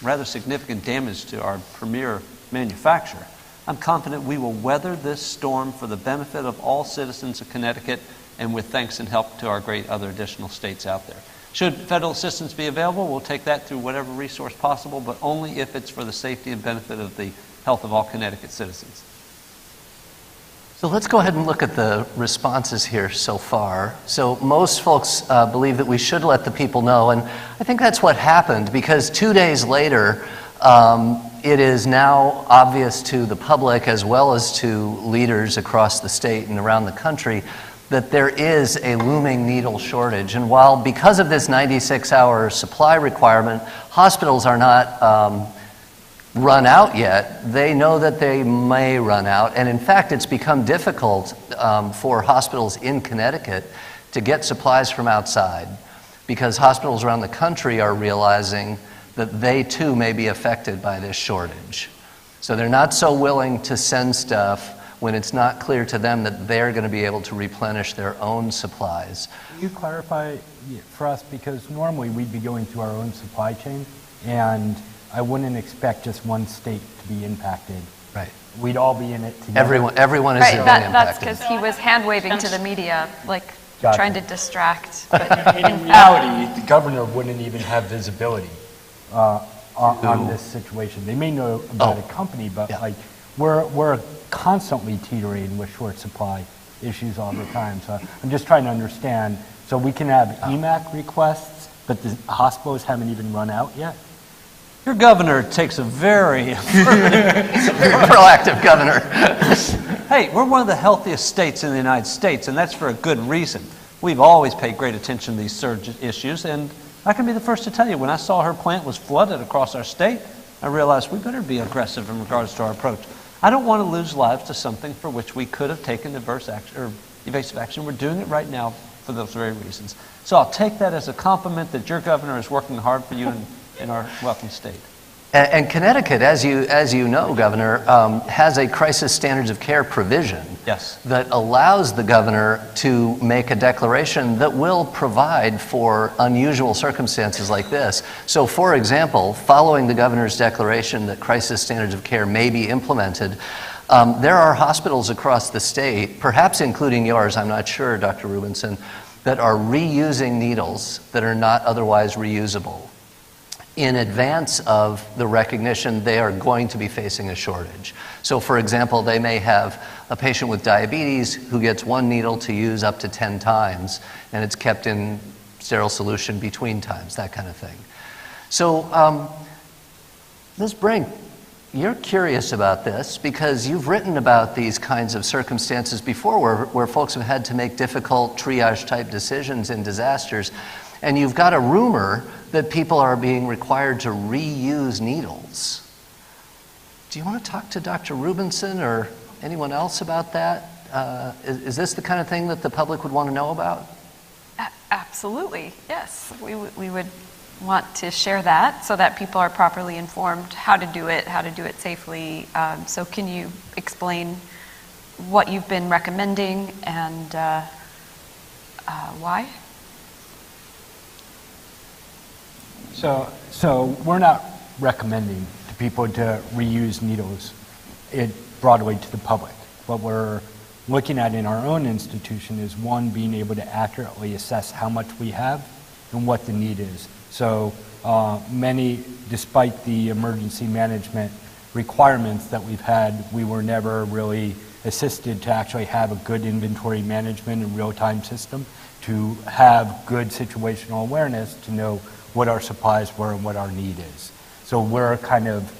rather significant damage to our premier manufacturer, I'm confident we will weather this storm for the benefit of all citizens of Connecticut, and with thanks and help to our great other additional states out there. Should federal assistance be available, we'll take that through whatever resource possible, but only if it's for the safety and benefit of the health of all Connecticut citizens. So let's go ahead and look at the responses here so far. So most folks believe that we should let the people know, and I think that's what happened, because 2 days later, it is now obvious to the public as well as to leaders across the state and around the country that there is a looming needle shortage. And while because of this 96-hour supply requirement, hospitals are not run out yet, they know that they may run out. And in fact, it's become difficult for hospitals in Connecticut to get supplies from outside, because hospitals around the country are realizing that they too may be affected by this shortage. So they're not so willing to send stuff when it's not clear to them that they're going to be able to replenish their own supplies. Can you clarify for us, because normally we'd be going through our own supply chain, and I wouldn't expect just one state to be impacted. Right. We'd all be in it together. Everyone is Right, impacted. that's because he was hand-waving to the media, like Gotcha. trying to distract. But In reality, the governor wouldn't even have visibility on this situation. They may know about a company, but like we're constantly teetering with short supply issues all the time. So I'm just trying to understand. So we can have EMAC requests, but the hospitals haven't even run out yet? Your governor takes a very proactive governor. Hey, we're one of the healthiest states in the United States, and that's for a good reason. We've always paid great attention to these surge issues, and I can be the first to tell you, when I saw her plant was flooded across our state, I realized we better be aggressive in regards to our approach. I don't want to lose lives to something for which we could have taken evasive action. We're doing it right now for those very reasons. So I'll take that as a compliment that your governor is working hard for you in our welcome state. And Connecticut, as you know, Governor, has a crisis standards of care provision that allows the governor to make a declaration that will provide for unusual circumstances like this. So, for example, following the governor's declaration that crisis standards of care may be implemented, there are hospitals across the state, perhaps including yours, I'm not sure, Dr. Rubinson, that are reusing needles that are not otherwise reusable, in advance of the recognition they are going to be facing a shortage. So for example, they may have a patient with diabetes who gets one needle to use up to 10 times, and it's kept in sterile solution between times, that kind of thing. So Ms. Brink, you're curious about this because you've written about these kinds of circumstances before where folks have had to make difficult triage type decisions in disasters, and you've got a rumor that people are being required to reuse needles. Do you want to talk to Dr. Rubinson or anyone else about that? Is this the kind of thing that the public would want to know about? Absolutely, yes. We would want to share that so that people are properly informed how to do it safely. So can you explain what you've been recommending and why? So we're not recommending to people to reuse needles broadly to the public. What we're looking at in our own institution is, one, being able to accurately assess how much we have and what the need is. So many, despite the emergency management requirements that we've had, we were never really assisted to actually have a good inventory management and real-time system, to have good situational awareness, to know what our supplies were and what our need is. So we're kind of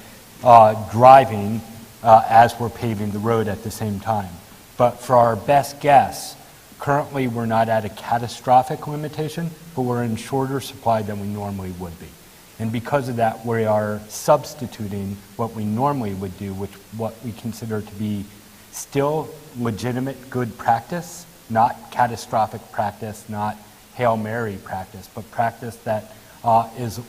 driving as we're paving the road at the same time. But for our best guess, currently we're not at a catastrophic limitation, but we're in shorter supply than we normally would be. And because of that, we are substituting what we normally would do, which what we consider to be still legitimate good practice, not catastrophic practice, not Hail Mary practice, but practice that is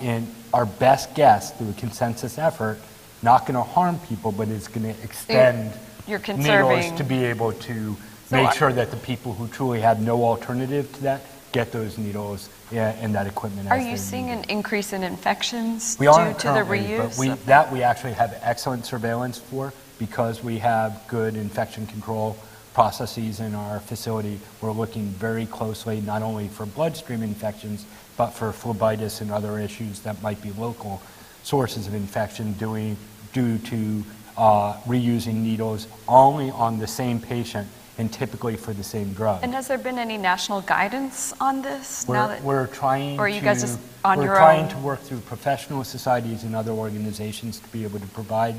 in our best guess through a consensus effort, not going to harm people, but is going to extend needles to be able to make sure that the people who truly have no alternative to that get those needles and that equipment. Are you seeing an increase in infections due to the reuse? But we actually have excellent surveillance for, because we have good infection control processes in our facility. We're looking very closely not only for bloodstream infections, but for phlebitis and other issues that might be local sources of infection due to reusing needles only on the same patient and typically for the same drug. And has there been any national guidance on this? We're trying or are you guys just on we're your trying own? to work through professional societies and other organizations to be able to provide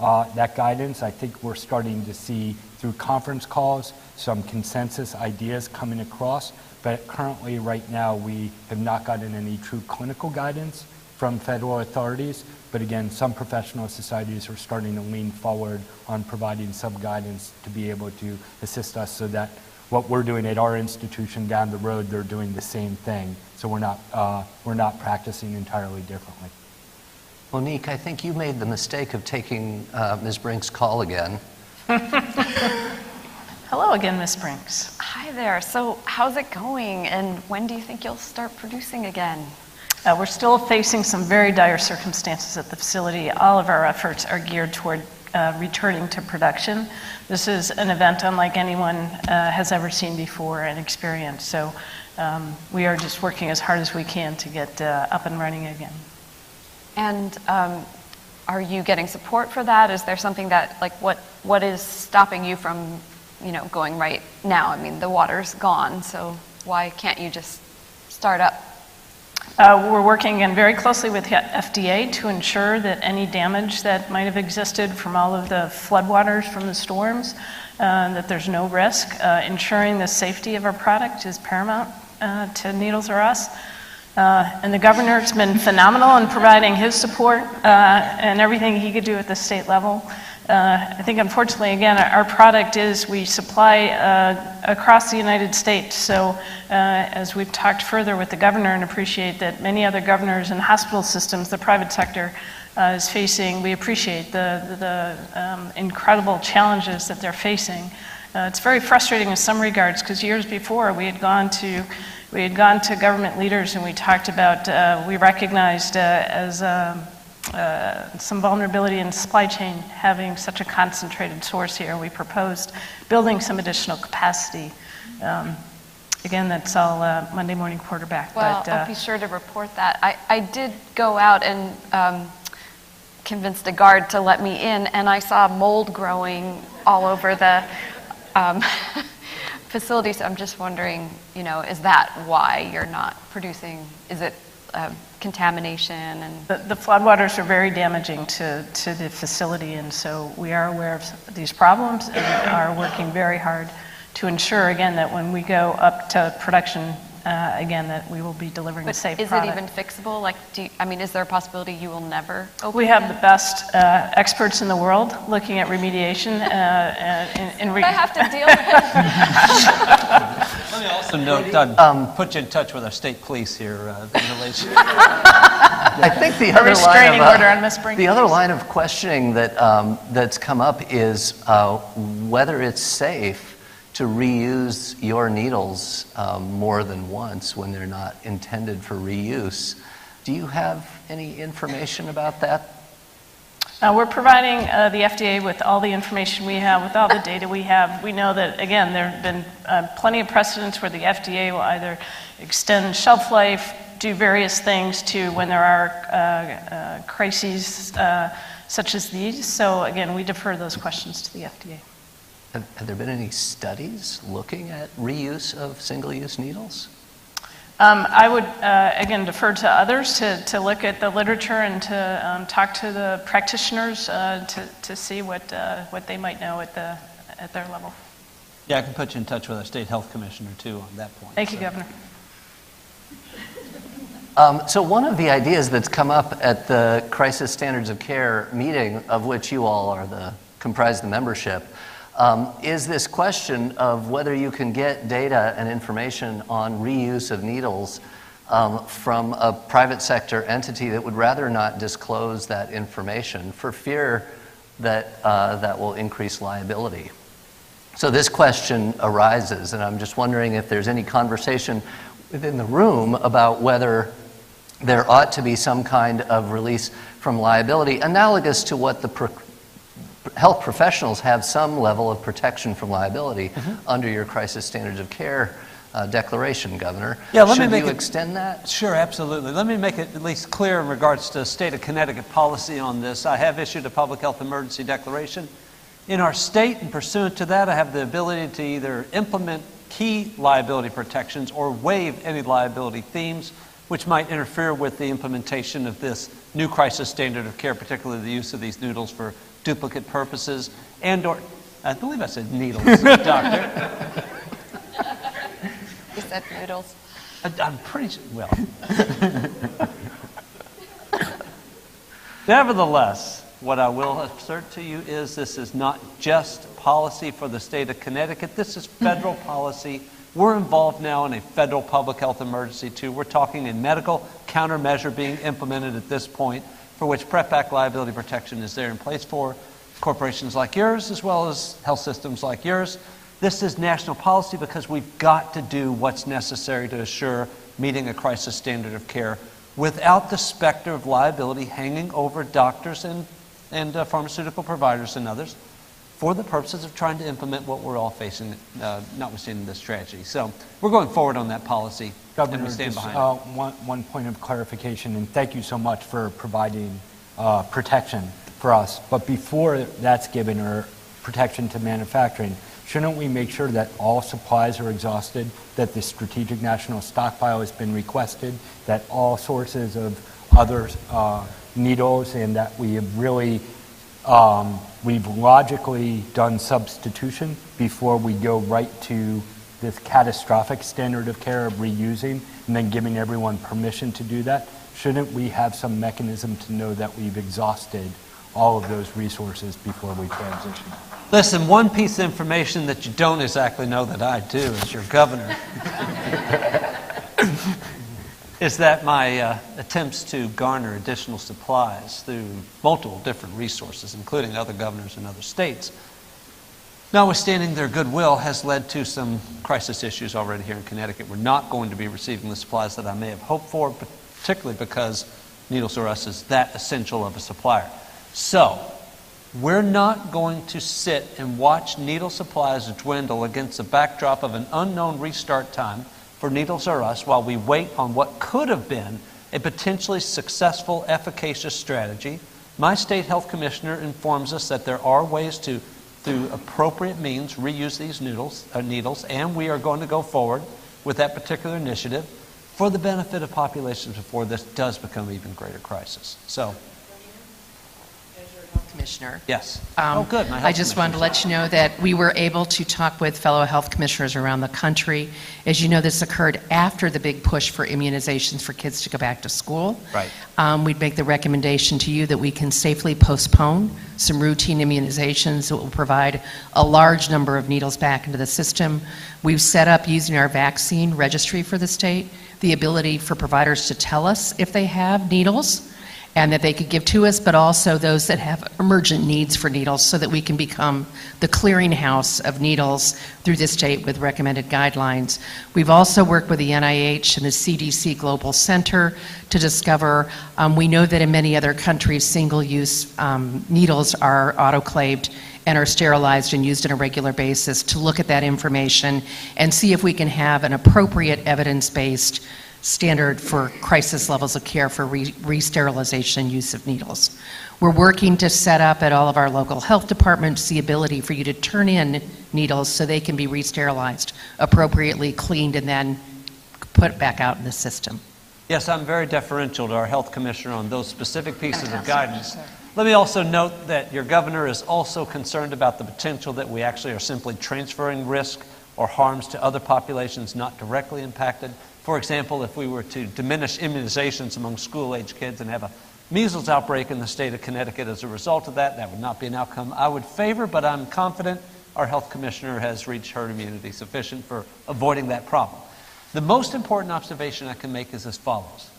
that guidance. I think we're starting to see through conference calls some consensus ideas coming across, but currently right now we have not gotten any true clinical guidance from federal authorities. But again, some professional societies are starting to lean forward on providing some guidance to be able to assist us, so that what we're doing at our institution down the road, they're doing the same thing. So we're not practicing entirely differently. Monique, I think you made the mistake of taking Ms. Brink's call again. Hello again, Ms. Brinks. Hi there. So how's it going, and when do you think you'll start producing again? We're still facing some very dire circumstances at the facility. All of our efforts are geared toward returning to production. This is an event unlike anyone has ever seen before and experienced. So we are just working as hard as we can to get up and running again. And are you getting support for that? Is there something that, like, what is stopping you from, going right now? I mean, the water's gone, so why can't you just start up? We're working again very closely with the FDA to ensure that any damage that might have existed from all of the floodwaters from the storms, that there's no risk. Ensuring the safety of our product is paramount to Needles R Us. And the governor's been phenomenal in providing his support and everything he could do at the state level. I think unfortunately, again, our product is we supply across the United States. So as we've talked further with the governor and appreciate that many other governors and hospital systems, the private sector is facing, we appreciate the incredible challenges that they're facing. It's very frustrating in some regards because years before we had gone to government leaders and we talked about, we recognized as some vulnerability in supply chain having such a concentrated source here. We proposed building some additional capacity. Again, that's all Monday morning quarterback. Well, but, I'll be sure to report that. I did go out and convinced a guard to let me in, and I saw mold growing all over the facility. So I'm just wondering, is that why you're not producing? Is it contamination? And the floodwaters are very damaging to the facility, and so we are aware of these problems and are working very hard to ensure, again, that when we go up to production, again, that we will be delivering a safe product. Is it even fixable? Like, is there a possibility you will never open We have the best experts in the world looking at remediation. I have to deal with it. Let me also note, Doug, put you in touch with our state police here in relation. I think the other restraining order on Ms. Brink. The other line of questioning that that's come up is whether it's safe to reuse your needles more than once when they're not intended for reuse. Do you have any information about that? We're providing the FDA with all the information we have, with all the data we have. We know that, again, there have been plenty of precedents where the FDA will either extend shelf life, do various things to when there are crises such as these. So, again, we defer those questions to the FDA. Have there been any studies looking at reuse of single-use needles? I would, again, defer to others to look at the literature and to talk to the practitioners to see what they might know at their level. Yeah, I can put you in touch with our state health commissioner, too, on that point. Thank you, Governor. So one of the ideas that's come up at the Crisis Standards of Care meeting, of which you all are comprise the membership, is this question of whether you can get data and information on reuse of needles from a private sector entity that would rather not disclose that information for fear that that will increase liability. So this question arises, and I'm just wondering if there's any conversation within the room about whether there ought to be some kind of release from liability analogous to what the health professionals have some level of protection from liability under your Crisis Standards of Care declaration, Governor. Yeah, let me Should you extend that? Sure, absolutely. Let me make it at least clear in regards to state of Connecticut policy on this. I have issued a public health emergency declaration. In our state, and pursuant to that, I have the ability to either implement key liability protections or waive any liability themes which might interfere with the implementation of this new crisis standard of care, particularly the use of these noodles for duplicate purposes, and or, I believe I said needles, doctor. You said noodles. I'm pretty sure, well. Nevertheless, what I will assert to you is this is not just policy for the state of Connecticut, this is federal policy. We're involved now in a federal public health emergency too. We're talking a medical countermeasure being implemented at this point, for which PrEP Act liability protection is there in place for corporations like yours as well as health systems like yours. This is national policy because we've got to do what's necessary to assure meeting a crisis standard of care without the specter of liability hanging over doctors and pharmaceutical providers and others for the purposes of trying to implement what we're all facing, notwithstanding this tragedy. So we're going forward on that policy. Governor, and we stand just, behind it. one point of clarification, and thank you so much for providing protection for us. But before that's given, or protection to manufacturing, shouldn't we make sure that all supplies are exhausted, that the Strategic National Stockpile has been requested, that all sources of other needles, and that we have really, we've logically done substitution before we go right to this catastrophic standard of care of reusing and then giving everyone permission to do that? Shouldn't we have some mechanism to know that we've exhausted all of those resources before we transition? Listen, one piece of information that you don't exactly know that I do as your governor is that my attempts to garner additional supplies through multiple different resources, including other governors in other states, notwithstanding their goodwill, has led to some crisis issues already here in Connecticut. We're not going to be receiving the supplies that I may have hoped for, particularly because Needles R Us is that essential of a supplier. So, we're not going to sit and watch needle supplies dwindle against the backdrop of an unknown restart time for Needles R Us while we wait on what could have been a potentially successful, efficacious strategy. My state health commissioner informs us that there are ways to, through appropriate means, reuse these needles, and we are going to go forward with that particular initiative for the benefit of populations before this does become an even greater crisis. So, Commissioner. yes. Good. I just wanted to let you know that we were able to talk with fellow health commissioners around the country. As you know, this occurred after the big push for immunizations for kids to go back to school. Right. We'd make the recommendation to you that we can safely postpone some routine immunizations that will provide a large number of needles back into the system. We've set up, using our vaccine registry for the state, the ability for providers to tell us if they have needles and that they could give to us, but also those that have emergent needs for needles so that we can become the clearinghouse of needles through the state with recommended guidelines. We've also worked with the NIH and the CDC Global Center to discover, we know that in many other countries, single-use needles are autoclaved and are sterilized and used on a regular basis, to look at that information and see if we can have an appropriate evidence-based standard for crisis levels of care for re-sterilization and use of needles. We're working to set up at all of our local health departments the ability for you to turn in needles so they can be re-sterilized, appropriately cleaned, and then put back out in the system. Yes, I'm very deferential to our health commissioner on those specific pieces of guidance. Let me also note that your governor is also concerned about the potential that we actually are simply transferring risk or harms to other populations not directly impacted. For example, if we were to diminish immunizations among school-age kids and have a measles outbreak in the state of Connecticut as a result of that, that would not be an outcome I would favor, but I'm confident our health commissioner has reached herd immunity sufficient for avoiding that problem. The most important observation I can make is as follows.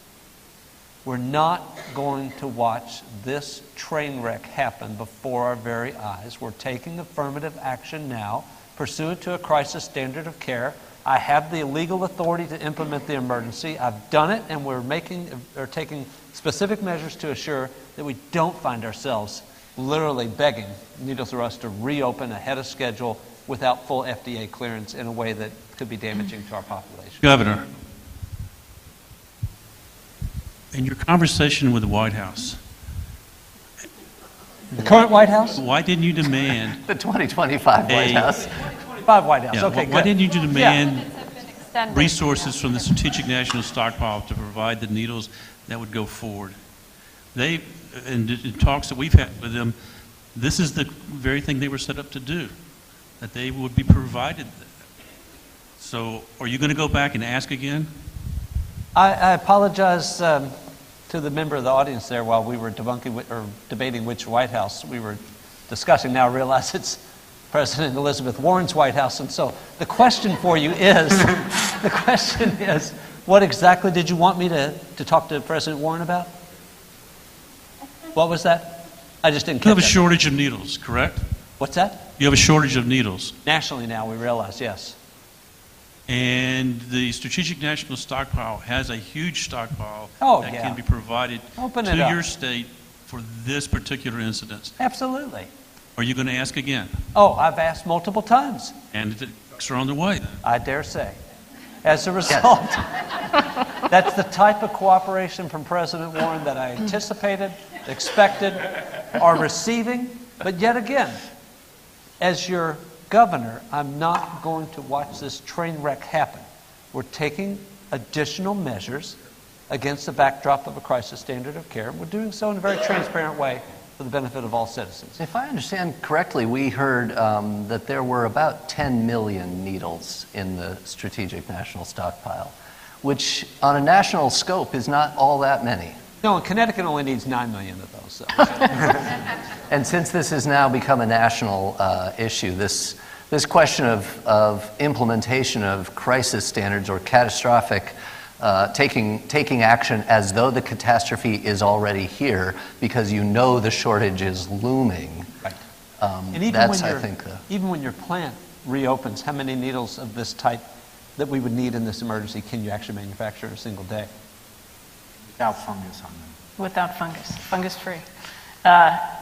We're not going to watch this train wreck happen before our very eyes. We're taking affirmative action now, pursuant to a crisis standard of care. I have the legal authority to implement the emergency. I've done it, and we're taking specific measures to assure that we don't find ourselves literally begging Needles R Us to reopen ahead of schedule without full FDA clearance in a way that could be damaging to our population. Governor, in your conversation with the White House, the current White House? Why didn't you demand the 2025 White House? 2025 White House. Yeah, Okay, why good. didn't you demand Yeah. resources from the Strategic National Stockpile to provide the needles that would go forward? They, in talks that we've had with them, this is the very thing they were set up to do, that they would be provided. So are you going to go back and ask again? I apologize to the member of the audience there while we were debating which White House we were discussing. Now I realize it's President Elizabeth Warren's White House, and so the question for you is, what exactly did you want me to talk to President Warren about? What was that? I just didn't catch You have a that. shortage of needles, correct? What's that? You have a shortage of needles. Nationally now, we realize, yes. And the Strategic National Stockpile has a huge stockpile that yeah. can be provided Open to it up. your state for this particular incident. Absolutely. Are you going to ask again? Oh, I've asked multiple times. And the trucks are on their way. I dare say. As a result, that's the type of cooperation from President Warren that I anticipated, expected, are receiving. But yet again, as your governor, I'm not going to watch this train wreck happen. We're taking additional measures against the backdrop of a crisis standard of care. We're doing so in a very transparent way for the benefit of all citizens. If I understand correctly, we heard that there were about 10 million needles in the Strategic National Stockpile, which on a national scope is not all that many. No, and Connecticut only needs 9 million of those. So. And since this has now become a national issue, this question of implementation of crisis standards or catastrophic taking action as though the catastrophe is already here because you know the shortage is looming. Right. And even that's, when I think, even when your plant reopens, how many needles of this type that we would need in this emergency can you actually manufacture in a single day? Without fungus on them. Without fungus, fungus-free.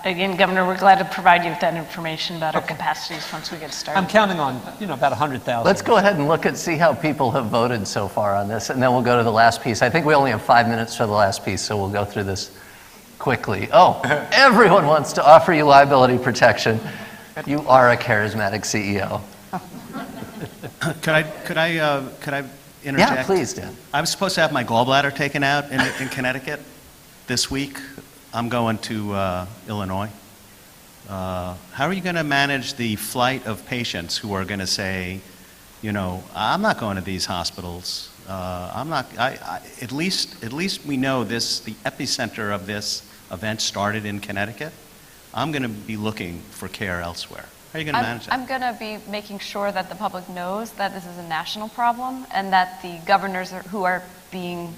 Again, Governor, we're glad to provide you with that information about our capacities once we get started. I'm counting on, about 100,000. Let's go ahead and look and see how people have voted so far on this, and then we'll go to the last piece. I think we only have 5 minutes for the last piece, so we'll go through this quickly. Oh, everyone wants to offer you liability protection. You are a charismatic CEO. Could I interject? Yeah, please, Dan. I was supposed to have my gallbladder taken out in Connecticut this week. I'm going to Illinois. How are you going to manage the flight of patients who are going to say, I'm not going to these hospitals. At least we know the epicenter of this event started in Connecticut. I'm going to be looking for care elsewhere. How are you going to manage that? I'm going to be making sure that the public knows that this is a national problem and that the governors who are being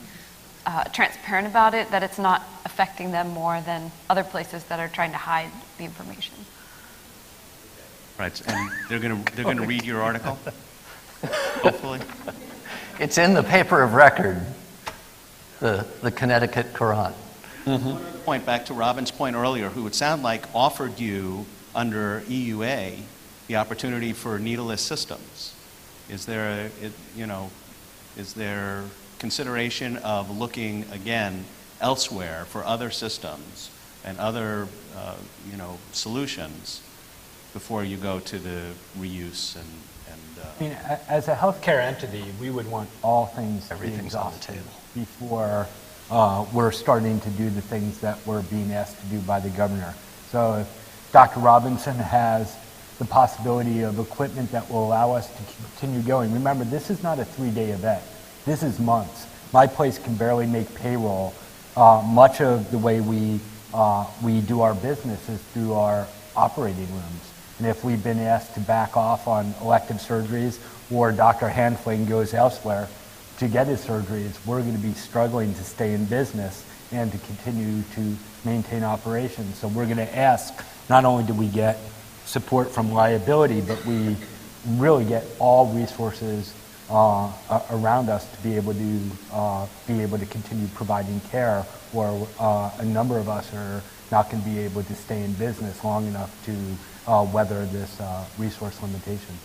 transparent about it, that it's not affecting them more than other places that are trying to hide the information. Right, and they're going to read your article, hopefully. It's in the paper of record, the Connecticut Courant. Mm-hmm. Point back to Robin's point earlier, who it sounded like offered you under EUA the opportunity for needleless systems. Is there consideration of looking again elsewhere for other systems and other solutions before you go to the reuse and I mean, as a healthcare entity, we would want all things everything's on the table before we're starting to do the things that we're being asked to do by the governor. So if Dr. Robinson has the possibility of equipment that will allow us to continue going. Remember, this is not a 3-day event. This is months. My place can barely make payroll. Much of the way we do our business is through our operating rooms. And if we've been asked to back off on elective surgeries or Dr. Hanfling goes elsewhere to get his surgeries, we're going to be struggling to stay in business and to continue to maintain operations. So we're going to ask, not only do we get support from liability, but we really get all resources around us to be able to continue providing care, or a number of us are not going to be able to stay in business long enough to weather this resource limitation.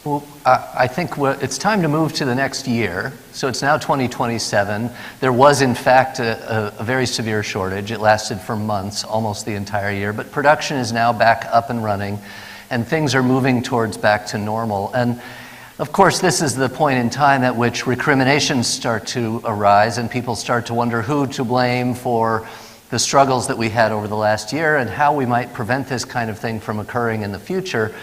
Well, I think it's time to move to the next year. So it's now 2027. There was, in fact, a very severe shortage. It lasted for months, almost the entire year. But production is now back up and running, and things are moving towards back to normal. And of course, this is the point in time at which recriminations start to arise, and people start to wonder who to blame for the struggles that we had over the last year and how we might prevent this kind of thing from occurring in the future.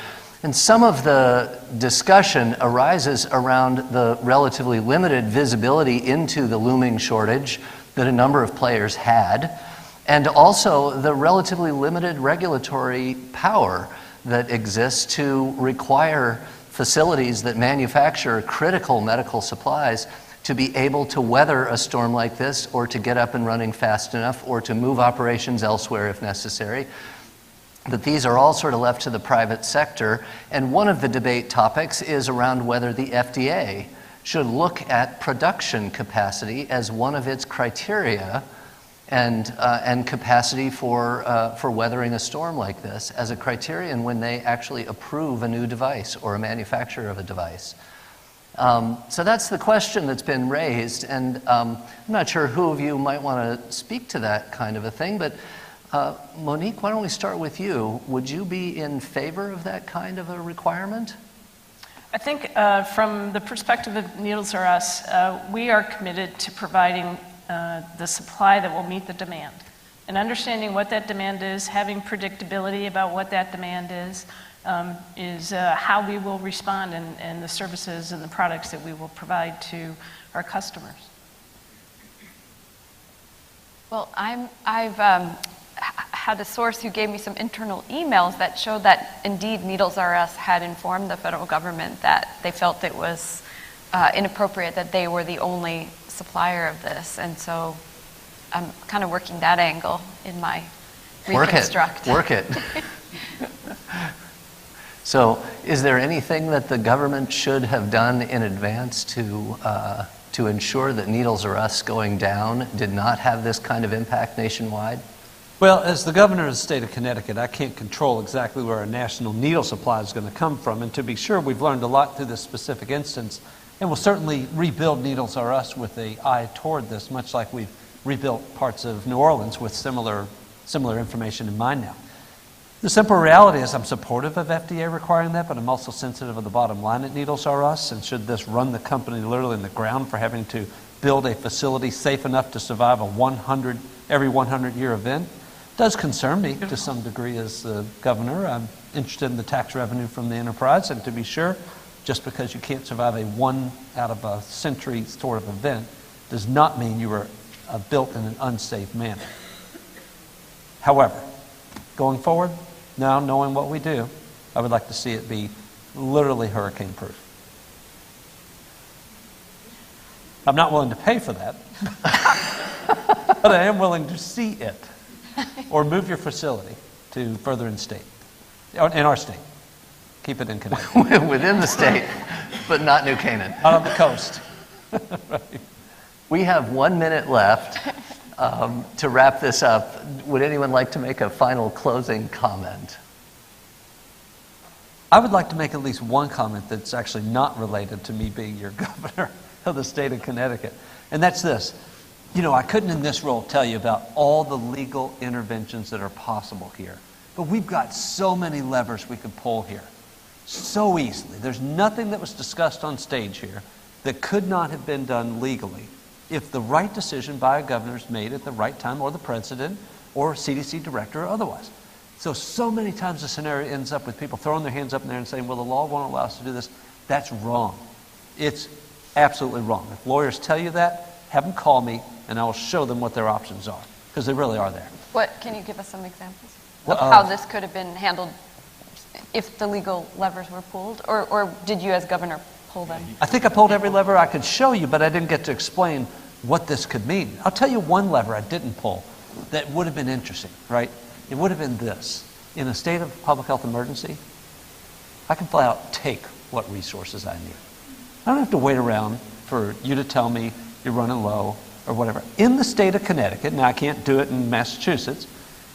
And some of the discussion arises around the relatively limited visibility into the looming shortage that a number of players had, and also the relatively limited regulatory power that exists to require facilities that manufacture critical medical supplies to be able to weather a storm like this, or to get up and running fast enough, or to move operations elsewhere if necessary. That these are all sort of left to the private sector. And one of the debate topics is around whether the FDA should look at production capacity as one of its criteria, and capacity for weathering a storm like this as a criterion when they actually approve a new device or a manufacturer of a device. So that's the question that's been raised, and I'm not sure who of you might want to speak to that kind of a thing, but Monique, why don't we start with you? Would you be in favor of that kind of a requirement? I think from the perspective of Needles R Us, we are committed to providing the supply that will meet the demand. And understanding what that demand is, having predictability about what that demand is how we will respond and the services and the products that we will provide to our customers. Well, I've had a source who gave me some internal emails that showed that indeed Needles R Us had informed the federal government that they felt it was inappropriate that they were the only supplier of this. And so I'm kind of working that angle in my reconstruct. Work it. So is there anything that the government should have done in advance to ensure that Needles R Us going down did not have this kind of impact nationwide? Well, as the governor of the state of Connecticut, I can't control exactly where our national needle supply is going to come from. And to be sure, we've learned a lot through this specific instance. And we'll certainly rebuild Needles R Us with an eye toward this, much like we've rebuilt parts of New Orleans with similar information in mind now. The simple reality is I'm supportive of FDA requiring that, but I'm also sensitive of the bottom line at Needles R Us. And should this run the company literally in the ground for having to build a facility safe enough to survive every 100-year event, does concern me to some degree as the governor. I'm interested in the tax revenue from the enterprise, and to be sure, just because you can't survive a one-out-of-a-century sort of event does not mean you were built in an unsafe manner. However, going forward, now knowing what we do, I would like to see it be literally hurricane-proof. I'm not willing to pay for that, but I am willing to see it. Or move your facility to further in our state. Keep it in Connecticut. Within the state, but not New Canaan. Out on the coast. Right. We have 1 minute left to wrap this up. Would anyone like to make a final closing comment? I would like to make at least one comment that's actually not related to me being your governor of the state of Connecticut. And that's this. You know, I couldn't in this role tell you about all the legal interventions that are possible here. But we've got so many levers we could pull here. So easily. There's nothing that was discussed on stage here that could not have been done legally if the right decision by a governor is made at the right time, or the president, or CDC director, or otherwise. So many times the scenario ends up with people throwing their hands up in there and saying, well, the law won't allow us to do this. That's wrong. It's absolutely wrong. If lawyers tell you that, have them call me, and I will show them what their options are, because they really are there. Can you give us some examples Well, of how this could have been handled if the legal levers were pulled, or did you as governor pull them? I think I pulled every lever I could show you, but I didn't get to explain what this could mean. I'll tell you one lever I didn't pull that would have been interesting, right? It would have been this. In a state of public health emergency, I can flat out take what resources I need. I don't have to wait around for you to tell me you're running low or whatever. In the state of Connecticut, now I can't do it in Massachusetts,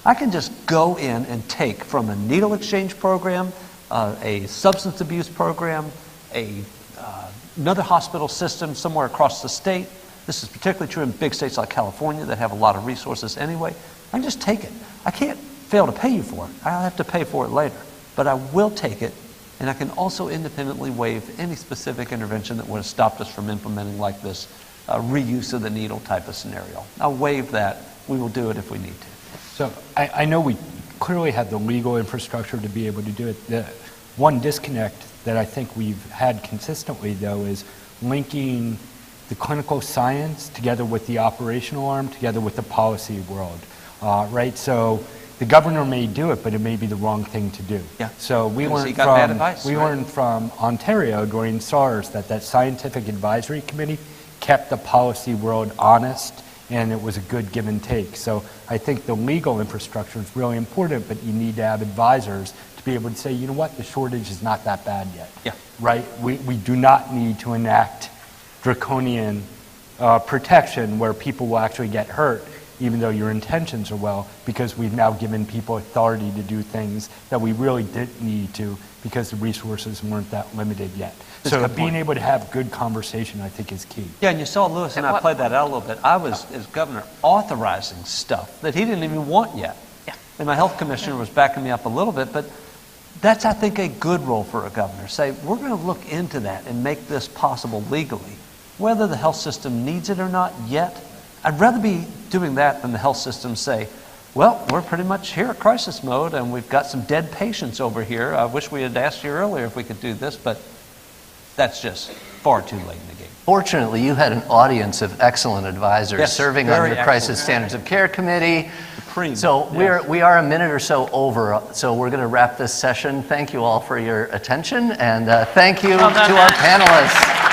I can just go in and take from a needle exchange program, a substance abuse program, another hospital system somewhere across the state. This is particularly true in big states like California that have a lot of resources anyway. I can just take it. I can't fail to pay you for it. I'll have to pay for it later. But I will take it, and I can also independently waive any specific intervention that would have stopped us from implementing like this reuse of the needle type of scenario. I'll waive that. We will do it if we need to. So I know we clearly have the legal infrastructure to be able to do it. The one disconnect that I think we've had consistently, though, is linking the clinical science together with the operational arm, together with the policy world, right? So the governor may do it, but it may be the wrong thing to do. Yeah. So we learned from Ontario during SARS that scientific advisory committee kept the policy world honest, and it was a good give and take. So I think the legal infrastructure is really important, but you need to have advisors to be able to say, you know what, the shortage is not that bad yet. Yeah. Right? We do not need to enact draconian protection where people will actually get hurt, even though your intentions are well, because we've now given people authority to do things that we really didn't need to because the resources weren't that limited yet. So being able to have good conversation, I think, is key. Yeah, and you saw Lewis and I played that out a little bit. I was, as governor, authorizing stuff that he didn't even want yet. And my health commissioner was backing me up a little bit, but that's, I think, a good role for a governor. Say, we're going to look into that and make this possible legally. Whether the health system needs it or not yet, I'd rather be doing that than the health system say, well, we're pretty much here at crisis mode and we've got some dead patients over here. I wish we had asked you earlier if we could do this, but that's just far too late in the game. Fortunately, you had an audience of excellent advisors Yes, serving very on your Crisis excellent. Standards of Care Committee. So yes. we are a minute or so over, so we're going to wrap this session. Thank you all for your attention, and thank you to our panelists.